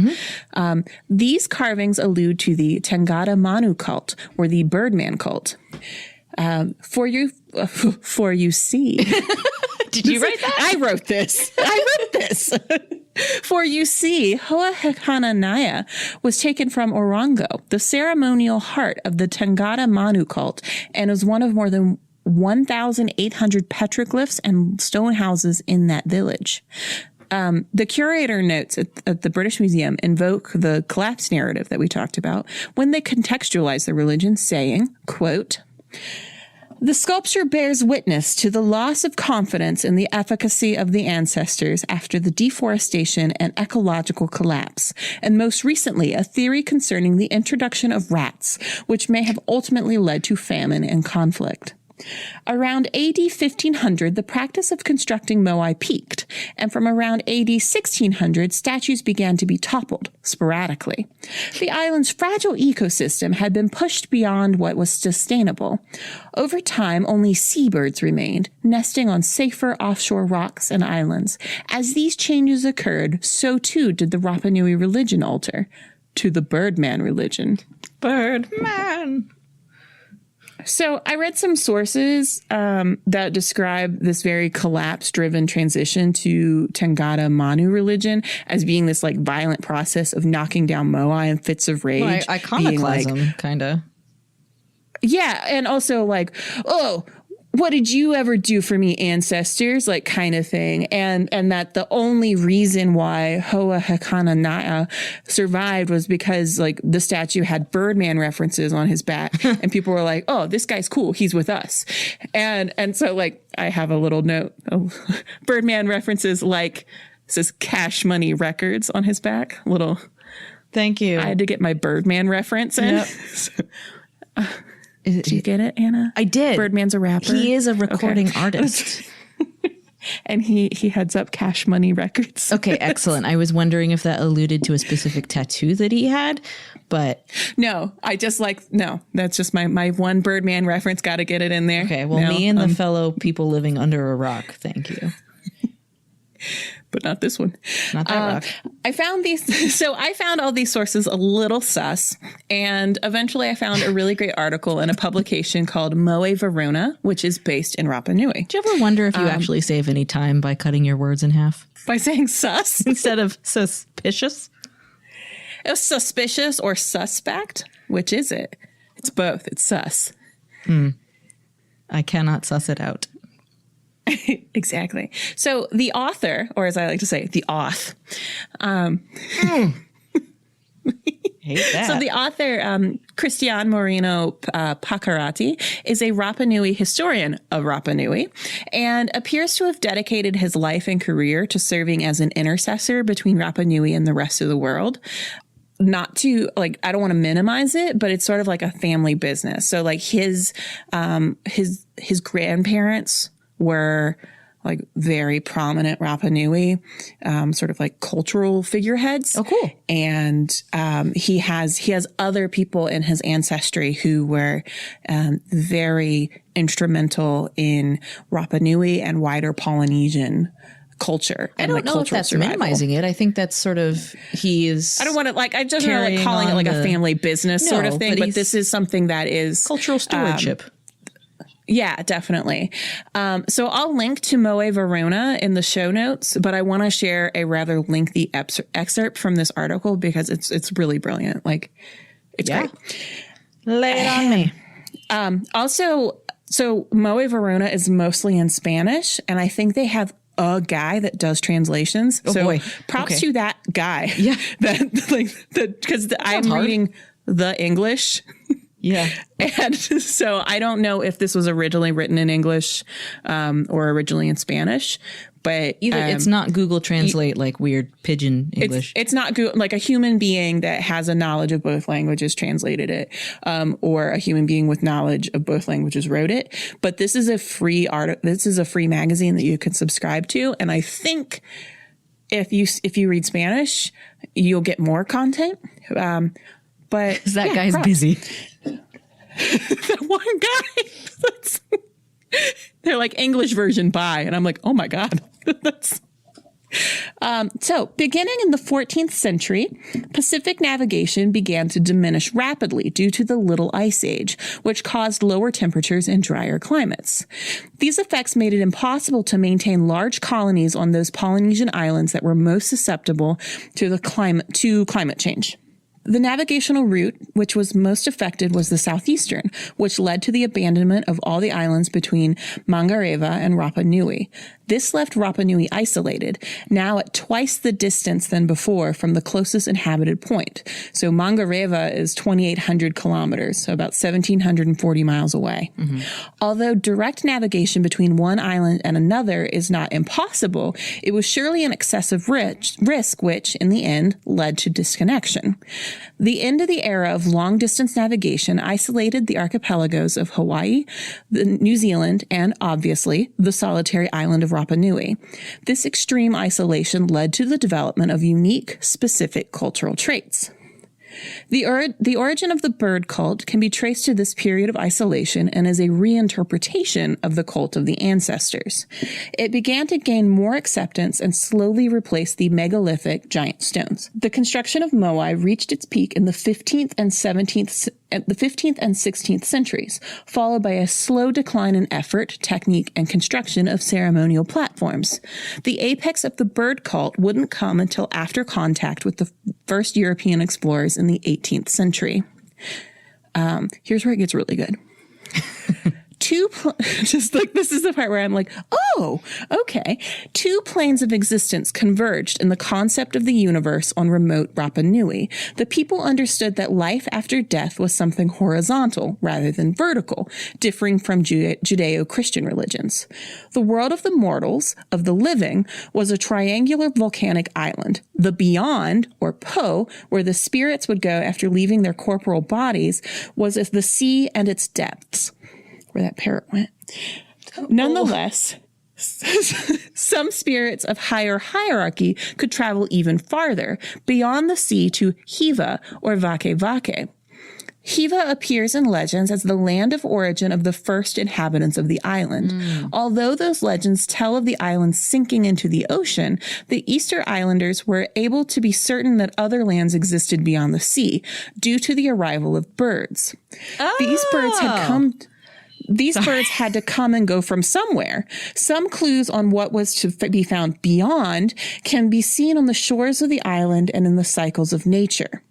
These carvings allude to the Tangata Manu cult, or the Birdman cult. For you see. Did you write that? I wrote this. For you see, Hoa Hakananaya was taken from Orongo, the ceremonial heart of the Tangata Manu cult, and was one of more than 1,800 petroglyphs and stone houses in that village. The curator notes at the British Museum invoke the collapse narrative that we talked about when they contextualize the religion, saying, quote, "The sculpture bears witness to the loss of confidence in the efficacy of the ancestors after the deforestation and ecological collapse, and most recently a theory concerning the introduction of rats, which may have ultimately led to famine and conflict." Around AD 1500, the practice of constructing moai peaked, and from around AD 1600, statues began to be toppled sporadically. The island's fragile ecosystem had been pushed beyond what was sustainable. Over time, only seabirds remained, nesting on safer offshore rocks and islands. As these changes occurred, so too did the Rapa Nui religion alter to the Birdman religion. Birdman! So I read some sources that describe this very collapse-driven transition to Tangata Manu religion as being this like violent process of knocking down moai in fits of rage. Well, iconoclasm, kind of. Yeah, and also like, oh, what did you ever do for me, ancestors? Like kind of thing. And that the only reason why Hoa Hakananaya survived was because like the statue had Birdman references on his back and people were like, oh, this guy's cool. He's with us. And so like I have a little note of Birdman references, like it says Cash Money Records on his back. Little. Thank you. I had to get my Birdman reference in. Yep. Did you get it, Anna? I did. Birdman's a rapper. He is a recording artist. And he heads up Cash Money Records. Okay, excellent. I was wondering if that alluded to a specific tattoo that he had, but... No, that's just my one Birdman reference. Got to get it in there. Okay, well, me and the fellow people living under a rock, thank you. But not this one. Not that rock. I found all these sources a little sus. And eventually I found a really great article in a publication called Moe Varuna, which is based in Rapa Nui. Do you ever wonder if you actually save any time by cutting your words in half? By saying sus? Instead of suspicious? It was suspicious or suspect. Which is it? It's both. It's sus. I cannot suss it out. Exactly. So the author, or as I like to say, the auth. Hate that. So the author, Cristian Moreno Pacarati, is a Rapa Nui historian of Rapa Nui and appears to have dedicated his life and career to serving as an intercessor between Rapa Nui and the rest of the world. Not to I don't want to minimize it, but it's sort of like a family business. So like his grandparents were like very prominent Rapa Nui, sort of like cultural figureheads. Oh, cool. And he has other people in his ancestry who were very instrumental in Rapa Nui and wider Polynesian culture. I don't know if that's minimizing it. I think that's sort of I don't want to I just don't like calling it like a family business sort of thing, but this is something that is cultural stewardship. Yeah, definitely. So I'll link to Moe Varuna in the show notes, but I want to share a rather lengthy excerpt from this article because it's really brilliant. Like, it's great. Lay it on me. Also, so Moe Varuna is mostly in Spanish, and I think they have a guy that does translations. Oh, so boy. Props to that guy. Yeah. Because I'm reading the English. Yeah. And so I don't know if this was originally written in English or originally in Spanish, but either it's not Google Translate like weird pigeon English. It's not like a human being that has a knowledge of both languages translated it, or a human being with knowledge of both languages wrote it. But this is a free This is a free magazine that you can subscribe to. And I think if you read Spanish, you'll get more content. But that guy's busy. That one guy. They're like English version by, and I'm like, oh my God. So beginning in the 14th century, Pacific navigation began to diminish rapidly due to the Little Ice Age, which caused lower temperatures and drier climates. These effects made it impossible to maintain large colonies on those Polynesian islands that were most susceptible to climate change. The navigational route, which was most affected, was the southeastern, which led to the abandonment of all the islands between Mangareva and Rapa Nui. This left Rapa Nui isolated, now at twice the distance than before from the closest inhabited point. So Mangareva is 2,800 kilometers, so about 1,740 miles away. Mm-hmm. Although direct navigation between one island and another is not impossible, it was surely an excessive risk, which, in the end, led to disconnection. The end of the era of long-distance navigation isolated the archipelagos of Hawaii, New Zealand, and, obviously, the solitary island of Rapa Nui. This extreme isolation led to the development of unique, specific cultural traits. The origin of the bird cult can be traced to this period of isolation and is a reinterpretation of the cult of the ancestors. It began to gain more acceptance and slowly replaced the megalithic giant stones. The construction of Moai reached its peak in the 15th and 16th centuries, followed by a slow decline in effort, technique, and construction of ceremonial platforms. The apex of the bird cult wouldn't come until after contact with the first European explorers in the 18th century. Here's where it gets really good. This is the part where I'm like, oh, okay. Two planes of existence converged in the concept of the universe on remote Rapa Nui. The people understood that life after death was something horizontal rather than vertical, differing from Judeo-Christian religions. The world of the mortals, of the living, was a triangular volcanic island. The beyond, or Po, where the spirits would go after leaving their corporal bodies, was as the sea and its depths. Where that parrot went. Nonetheless, Some spirits of higher hierarchy could travel even farther, beyond the sea to Hiva or Vake Vake. Hiva appears in legends as the land of origin of the first inhabitants of the island. Although those legends tell of the island sinking into the ocean, the Easter Islanders were able to be certain that other lands existed beyond the sea due to the arrival of birds. These birds had to come and go from somewhere. Some clues on what was to be found beyond can be seen on the shores of the island and in the cycles of nature.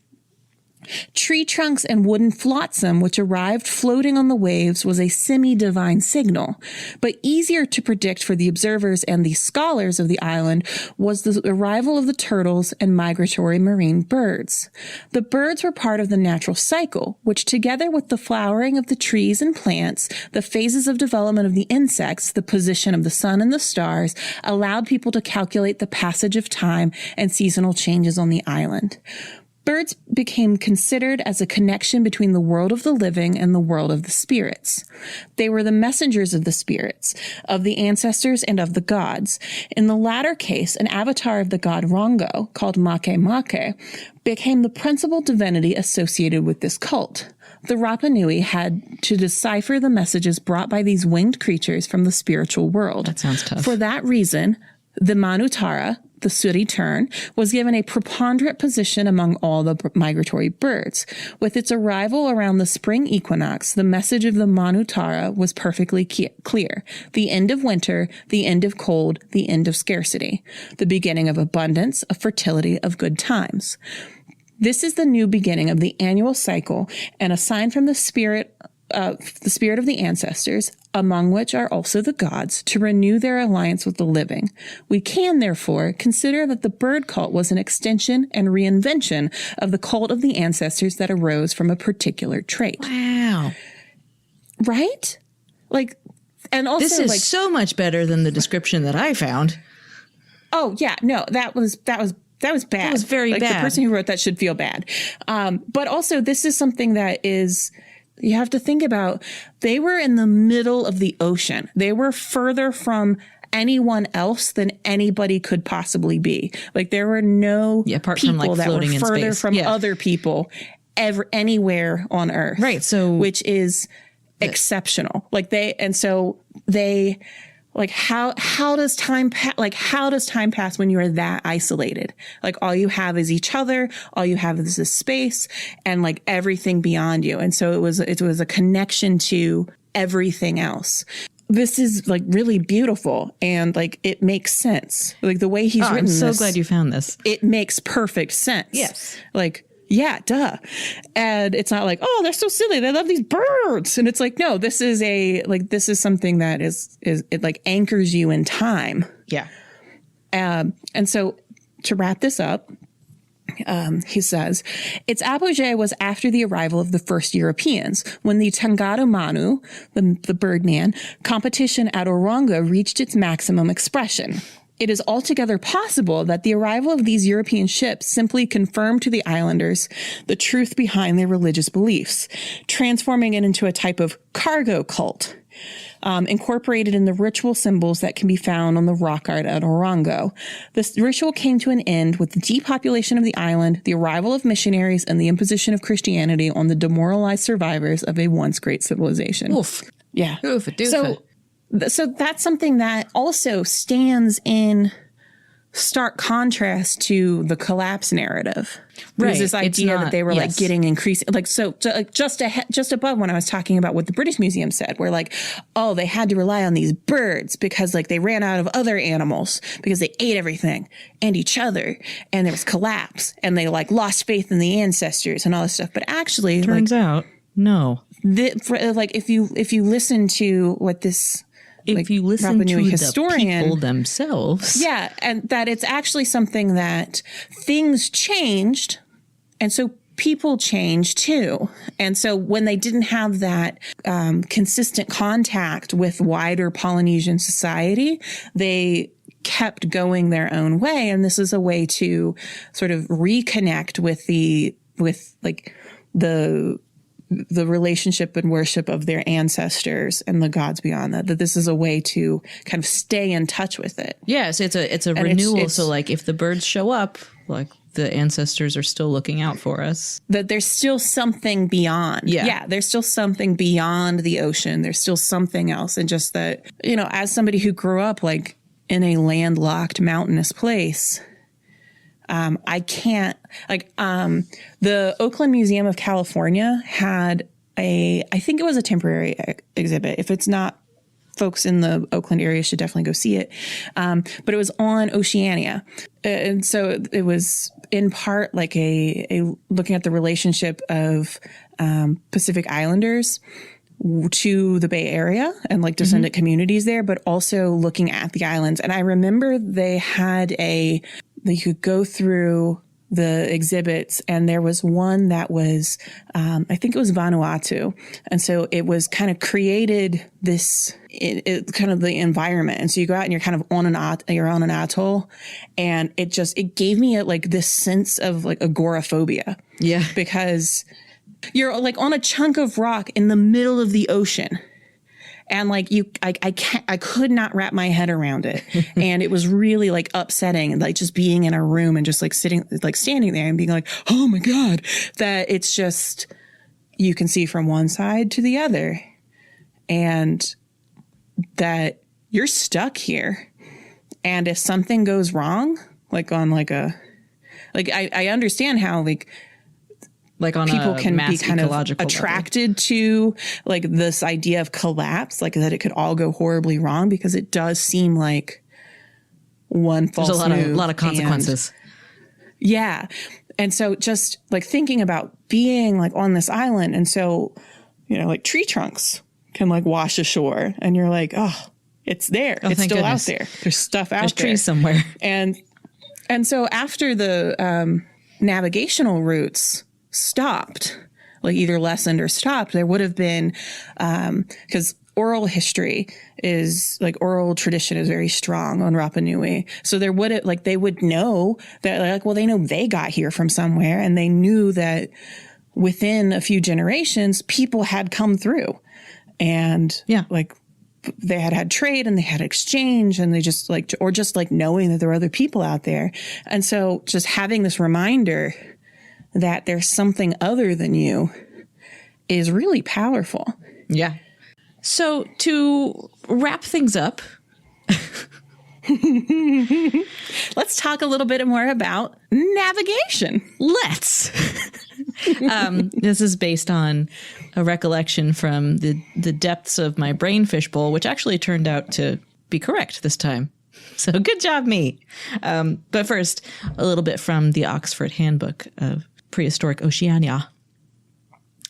Tree trunks and wooden flotsam, which arrived floating on the waves, was a semi-divine signal. But easier to predict for the observers and the scholars of the island was the arrival of the turtles and migratory marine birds. The birds were part of the natural cycle, which together with the flowering of the trees and plants, the phases of development of the insects, the position of the sun and the stars, allowed people to calculate the passage of time and seasonal changes on the island. Birds became considered as a connection between the world of the living and the world of the spirits. They were the messengers of the spirits, of the ancestors, and of the gods. In the latter case, an avatar of the god Rongo, called Make Make, became the principal divinity associated with this cult. The Rapa Nui had to decipher the messages brought by these winged creatures from the spiritual world. That sounds tough. For that reason, the Manutara, the sooty tern, was given a preponderant position among all the migratory birds. With its arrival around the spring equinox, the message of the Manutara was perfectly clear. The end of winter, the end of cold, the end of scarcity, the beginning of abundance, of fertility, of good times. This is the new beginning of the annual cycle and a sign from the spirit of the ancestors, among which are also the gods, to renew their alliance with the living. We can, therefore, consider that the bird cult was an extension and reinvention of the cult of the ancestors that arose from a particular trait. Wow. Right? Like, and also, this is so much better than the description that I found. Oh, yeah. No, that was bad. That was very bad. The person who wrote that should feel bad. But also, this is something that is... You have to think about, they were in the middle of the ocean. They were further from anyone else than anybody could possibly be. Like, there were no people that were further from other people anywhere on Earth. Right. So, which is exceptional. Like how does time pass when you are that isolated? Like, all you have is each other, all you have is this space and like everything beyond you. And so it was a connection to everything else. This is like really beautiful and like it makes sense. Like the way he's written this. I'm so glad you found this. It makes perfect sense. Yes. Like, yeah, duh. And it's not like, oh, they're so silly, they love these birds. And it's like, no, this is something that it like anchors you in time. Yeah. And so to wrap this up, he says, its apogee was after the arrival of the first Europeans, when the Tangado Manu, the Birdman, competition at Oronga reached its maximum expression. It is altogether possible that the arrival of these European ships simply confirmed to the islanders the truth behind their religious beliefs, transforming it into a type of cargo cult, incorporated in the ritual symbols that can be found on the rock art at Orongo. This ritual came to an end with the depopulation of the island, the arrival of missionaries, and the imposition of Christianity on the demoralized survivors of a once great civilization. Oof. Yeah. Oof, doof. So that's something that also stands in stark contrast to the collapse narrative. There's this idea that they were like getting increasing, like, so just above when I was talking about what the British Museum said, where like, oh, they had to rely on these birds because like they ran out of other animals because they ate everything and each other, and there was collapse and they like lost faith in the ancestors and all this stuff. But actually, turns out, no. Like if you listen to what this... If you listen to the people themselves. Yeah, and that it's actually something that things changed, and so people changed too. And so when they didn't have that consistent contact with wider Polynesian society, they kept going their own way. And this is a way to sort of reconnect with the the relationship and worship of their ancestors and the gods beyond that, that this is a way to kind of stay in touch with it. Yes, it's a renewal. So like if the birds show up, like the ancestors are still looking out for us. That there's still something beyond. Yeah, there's still something beyond the ocean. There's still something else. And just that, you know, as somebody who grew up like in a landlocked mountainous place, I can't the Oakland Museum of California had I think it was a temporary exhibit. If it's not, folks in the Oakland area should definitely go see it. But it was on Oceania. And so it was in part like a looking at the relationship of Pacific Islanders to the Bay Area and like descendant communities there, but also looking at the islands. And I remember they had you could go through the exhibits, and there was one that was, I think it was Vanuatu. And so it was kind of created this, kind of the environment. And so you go out and you're kind of you're on an atoll, and it gave me like this sense of like agoraphobia. Yeah. Because you're like on a chunk of rock in the middle of the ocean. And like I could not wrap my head around it. And it was really like upsetting, like just being in a room and just like standing there and being like, oh my God, that it's just, you can see from one side to the other and that you're stuck here. And if something goes wrong, like on like I understand how like on people can be kind of attracted level to like this idea of collapse, like that it could all go horribly wrong, because it does seem like one false move. There's a lot of consequences. Yeah. And so just like thinking about being like on this island, and so, you know, like tree trunks can like wash ashore, and you're like, oh, it's there. It's still out there. There's stuff out there. There's trees somewhere. And so after the navigational routes stopped, like either lessened or stopped, there would have been, because oral history is like oral tradition is very strong on Rapa Nui. So there would like they would know that like, well, they know they got here from somewhere, and they knew that within a few generations, people had come through, and like they had trade and they had exchange, and they just like, or just like knowing that there were other people out there. And so just having this reminder that there's something other than you is really powerful. Yeah. So to wrap things up, let's talk a little bit more about navigation. Let's. This is based on a recollection from the depths of my brain fishbowl, which actually turned out to be correct this time. So good job, me. But first, a little bit from the Oxford Handbook of Prehistoric Oceania.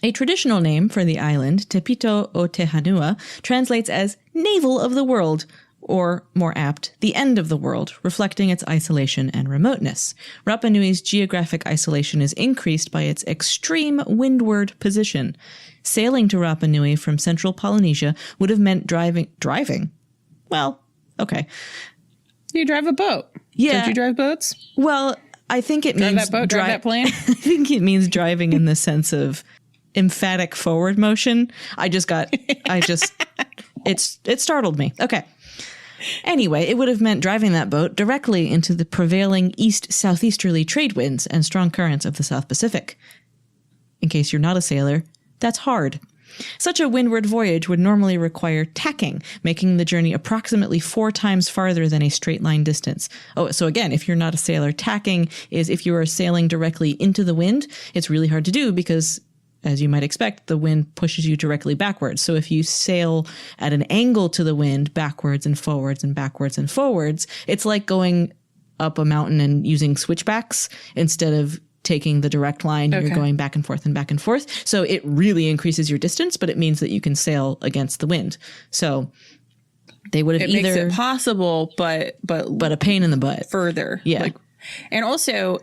A traditional name for the island, Tepito o Tehanua, translates as navel of the world, or more apt, the end of the world, reflecting its isolation and remoteness. Rapa Nui's geographic isolation is increased by its extreme windward position. Sailing to Rapa Nui from central Polynesia would have meant driving? Well, okay. You drive a boat. Yeah. Don't you drive boats? Well, I think it means that boat, drive that plane. I think it means driving in the sense of emphatic forward motion. It startled me. Okay. Anyway, it would have meant driving that boat directly into the prevailing east-southeasterly trade winds and strong currents of the South Pacific. In case you're not a sailor, that's hard. Such a windward voyage would normally require tacking, making the journey approximately 4 times farther than a straight line distance. Oh, so again, if you're not a sailor, tacking is if you are sailing directly into the wind, it's really hard to do because, as you might expect, the wind pushes you directly backwards. So if you sail at an angle to the wind, backwards and forwards and backwards and forwards, it's like going up a mountain and using switchbacks instead of taking the direct line. Okay. You're going back and forth and back and forth. So it really increases your distance, but it means that you can sail against the wind. So they would have makes it possible, but a pain in the butt. Further. Yeah. And also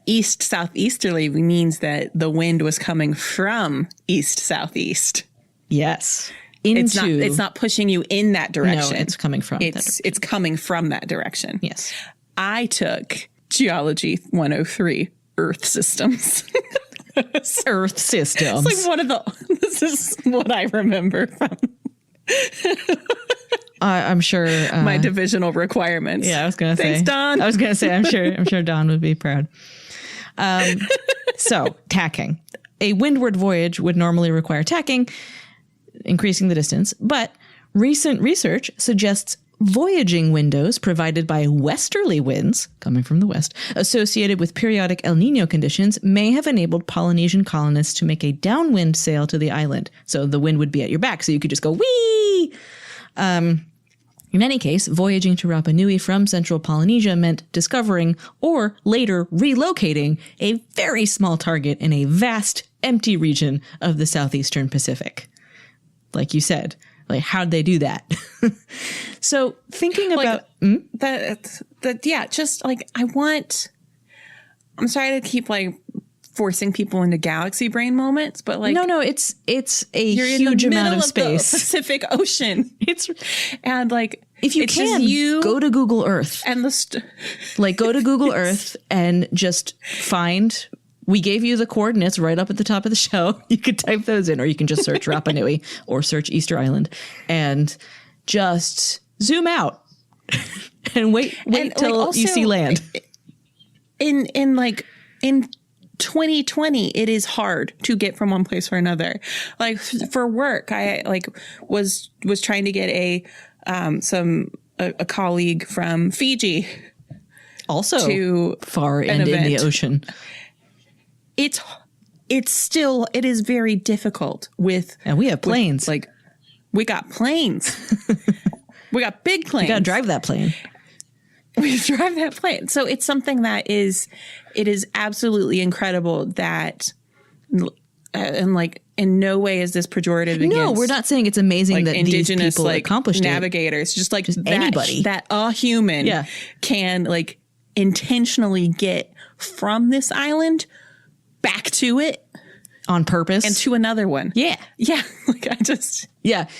east southeasterly means that the wind was coming from east southeast. Yes. It's not pushing you in that direction. No, it's coming from it's coming from that direction. Yes. I took Geology 103 Earth systems. Earth systems. It's like one of the, this is what I remember from I'm sure my divisional requirements. Yeah, I was going to say. Thanks, Don. I was going to say, I'm sure Don would be proud. So tacking. A windward voyage would normally require tacking, increasing the distance, but recent research suggests voyaging windows provided by westerly winds, coming from the west, associated with periodic El Nino conditions may have enabled Polynesian colonists to make a downwind sail to the island. So the wind would be at your back, so you could just go, whee! In any case, voyaging to Rapa Nui from central Polynesia meant discovering or later relocating a very small target in a vast, empty region of the southeastern Pacific. Like you said, like how'd they do that? So thinking about yeah, just like I'm sorry to keep like forcing people into galaxy brain moments, but like no, it's a you're huge in the amount middle of space. the Pacific Ocean. And like if you can go to Google Earth and go to Google Earth and just find. We gave you the coordinates right up at the top of the show. You could type those in, or you can just search Rapa Nui or search Easter Island and just zoom out and wait till you see land. In 2020, it is hard to get from one place or another. Like for work, I was trying to get a colleague from Fiji, also to far end in the ocean. It is very difficult and we have planes. We got planes. We got big planes. You got to drive that plane. We drive that plane. So it's something that it is absolutely incredible that, and like in no way is this pejorative against. No, we're not saying it's amazing that indigenous these people accomplished navigators, just anybody that a human can like intentionally get from this island back to it on purpose and to another one. Yeah.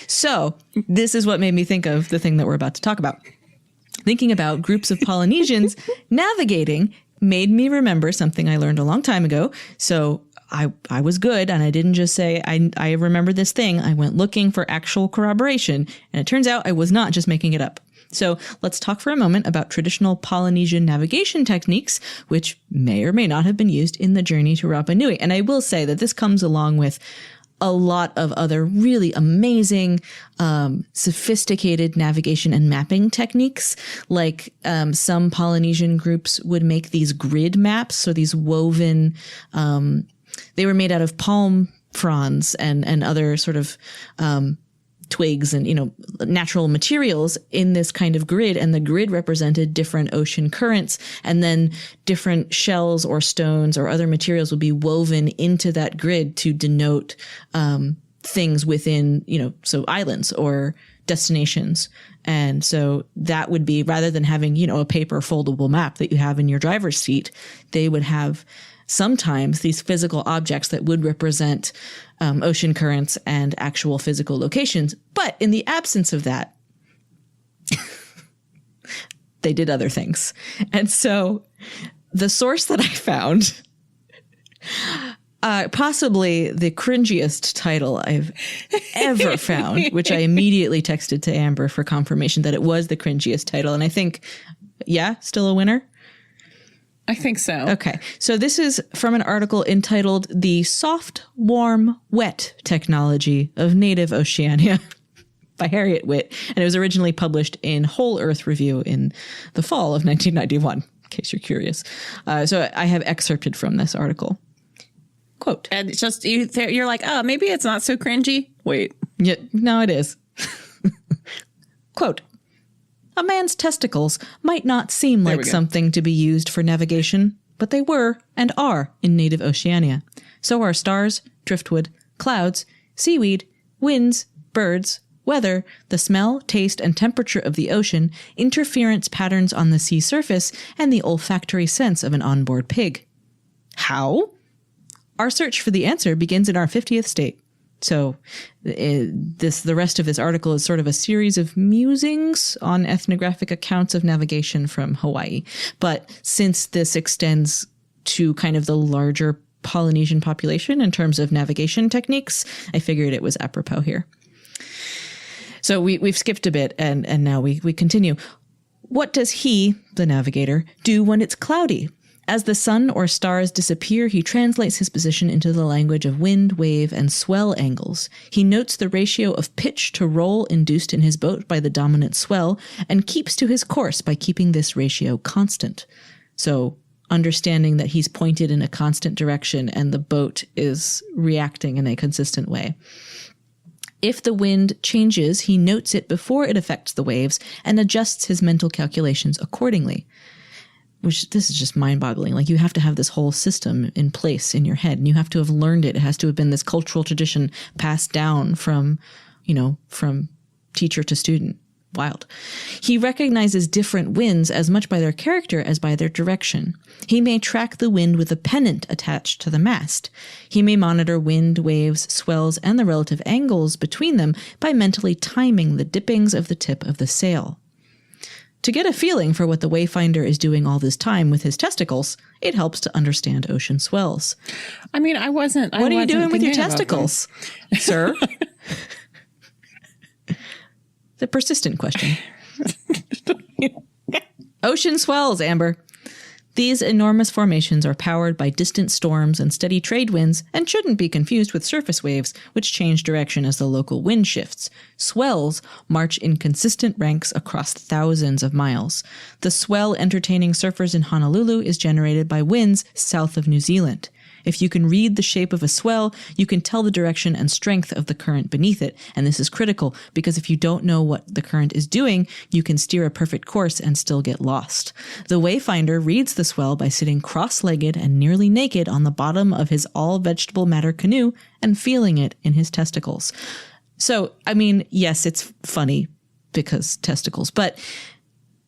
So this is what made me think of the thing that we're about to talk about. Thinking about groups of Polynesians navigating made me remember something I learned a long time ago. So I was good, and I didn't just say I remember this thing. I went looking for actual corroboration, and it turns out I was not just making it up. So let's talk for a moment about traditional Polynesian navigation techniques, which may or may not have been used in the journey to Rapa Nui. And I will say that this comes along with a lot of other really amazing, sophisticated navigation and mapping techniques. Like some Polynesian groups would make these grid maps, so these woven, they were made out of palm fronds and other sort of twigs and, natural materials in this kind of grid. And the grid represented different ocean currents. And then different shells or stones or other materials would be woven into that grid to denote things within, so islands or destinations. And so that would be, rather than having, a paper foldable map that you have in your driver's seat, they would have sometimes these physical objects that would represent ocean currents and actual physical locations. But in the absence of that, they did other things. And so the source that I found, possibly the cringiest title I've ever found, which I immediately texted to Amber for confirmation that it was the cringiest title. And I think, still a winner? I think so. Okay. So this is from an article entitled The Soft, Warm, Wet Technology of Native Oceania by Harriet Witt. And it was originally published in Whole Earth Review in the fall of 1991, in case you're curious. So I have excerpted from this article. Quote. And it's just, you're like, oh, maybe it's not so cringy. Wait. Yeah, no, it is. Quote. A man's testicles might not seem like something to be used for navigation, but they were and are in native Oceania. So are stars, driftwood, clouds, seaweed, winds, birds, weather, the smell, taste, and temperature of the ocean, interference patterns on the sea surface, and the olfactory sense of an onboard pig. How? Our search for the answer begins in our 50th state. So the rest of this article is sort of a series of musings on ethnographic accounts of navigation from Hawaii. But since this extends to kind of the larger Polynesian population in terms of navigation techniques, I figured it was apropos here. So we've skipped a bit, and now we continue. What does he, the navigator, do when it's cloudy? As the sun or stars disappear, he translates his position into the language of wind, wave, and swell angles. He notes the ratio of pitch to roll induced in his boat by the dominant swell, and keeps to his course by keeping this ratio constant. So understanding that he's pointed in a constant direction and the boat is reacting in a consistent way. If the wind changes, he notes it before it affects the waves and adjusts his mental calculations accordingly. Which, this is just mind-boggling. Like, you have to have this whole system in place in your head, and you have to have learned it. It has to have been this cultural tradition passed down from teacher to student. Wild. He recognizes different winds as much by their character as by their direction. He may track the wind with a pennant attached to the mast. He may monitor wind, waves, swells, and the relative angles between them by mentally timing the dippings of the tip of the sail. To get a feeling for what the wayfinder is doing all this time with his testicles, it helps to understand ocean swells. I mean, what are you doing with your testicles, sir? The persistent question. Ocean swells, Amber. These enormous formations are powered by distant storms and steady trade winds and shouldn't be confused with surface waves, which change direction as the local wind shifts. Swells march in consistent ranks across thousands of miles. The swell entertaining surfers in Honolulu is generated by winds south of New Zealand. If you can read the shape of a swell, you can tell the direction and strength of the current beneath it. And this is critical because if you don't know what the current is doing, you can steer a perfect course and still get lost. The wayfinder reads the swell by sitting cross-legged and nearly naked on the bottom of his all-vegetable matter canoe and feeling it in his testicles. So, I mean, yes, it's funny because testicles, but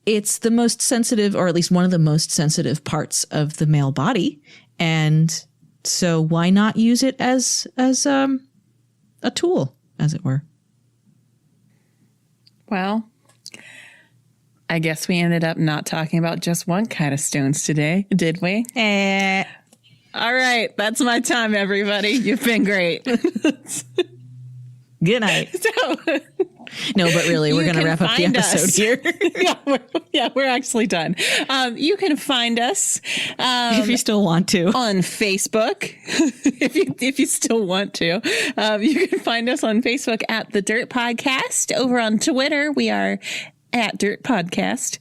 it's the most sensitive, or at least one of the most sensitive parts of the male body. And so why not use it as a tool, as it were? Well, I guess we ended up not talking about just one kind of stones today, did we? All right. That's my time, everybody. You've been great. Good night. No, but really, we're going to wrap up the episode here. We're actually done. You can find us if you still want to on Facebook. if you still want to, you can find us on Facebook at The Dirt Podcast. Over on Twitter, we are at Dirt Podcast.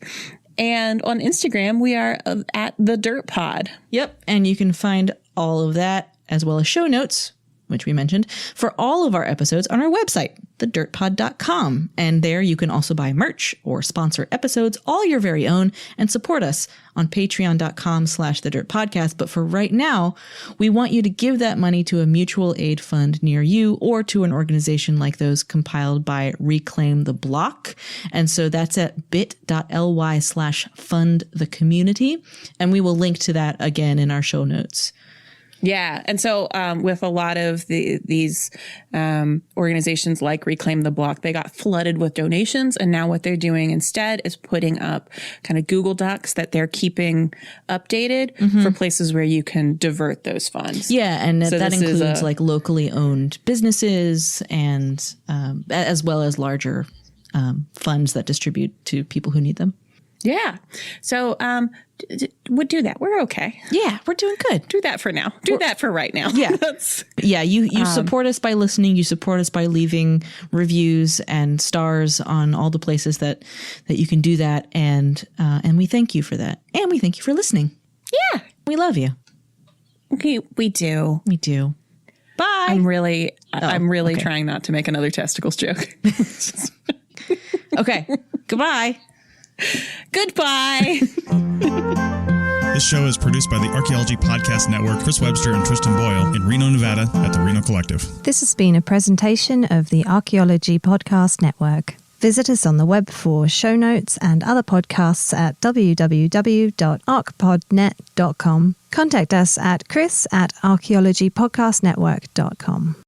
And on Instagram, we are at The Dirt Pod. Yep. And you can find all of that as well as show notes, which we mentioned, for all of our episodes on our website, thedirtpod.com. And there you can also buy merch or sponsor episodes, all your very own, and support us on patreon.com/thedirtpodcast. But for right now, we want you to give that money to a mutual aid fund near you or to an organization like those compiled by Reclaim the Block. And so that's at bit.ly/fundthecommunity. And we will link to that again in our show notes. Yeah. And so with a lot of these organizations like Reclaim the Block, they got flooded with donations. And now what they're doing instead is putting up kind of Google Docs that they're keeping updated for places where you can divert those funds. Yeah. And so that includes like locally owned businesses and as well as larger funds that distribute to people who need them. Yeah. So we'll do that. We're okay. Yeah, we're doing good. Do that for now. Do that for right now. Yeah. Yeah. You support us by listening. You support us by leaving reviews and stars on all the places that you can do that. And we thank you for that. And we thank you for listening. Yeah. We love you. Okay. We do. We do. Bye. I'm really trying not to make another testicles joke. Okay. Goodbye. Goodbye. This show is produced by the Archaeology Podcast Network, Chris Webster and Tristan Boyle in Reno, Nevada at the Reno Collective. This has been a presentation of the Archaeology Podcast Network. Visit us on the web for show notes and other podcasts at www.archpodnet.com. Contact us at chris@archaeologypodcastnetwork.com.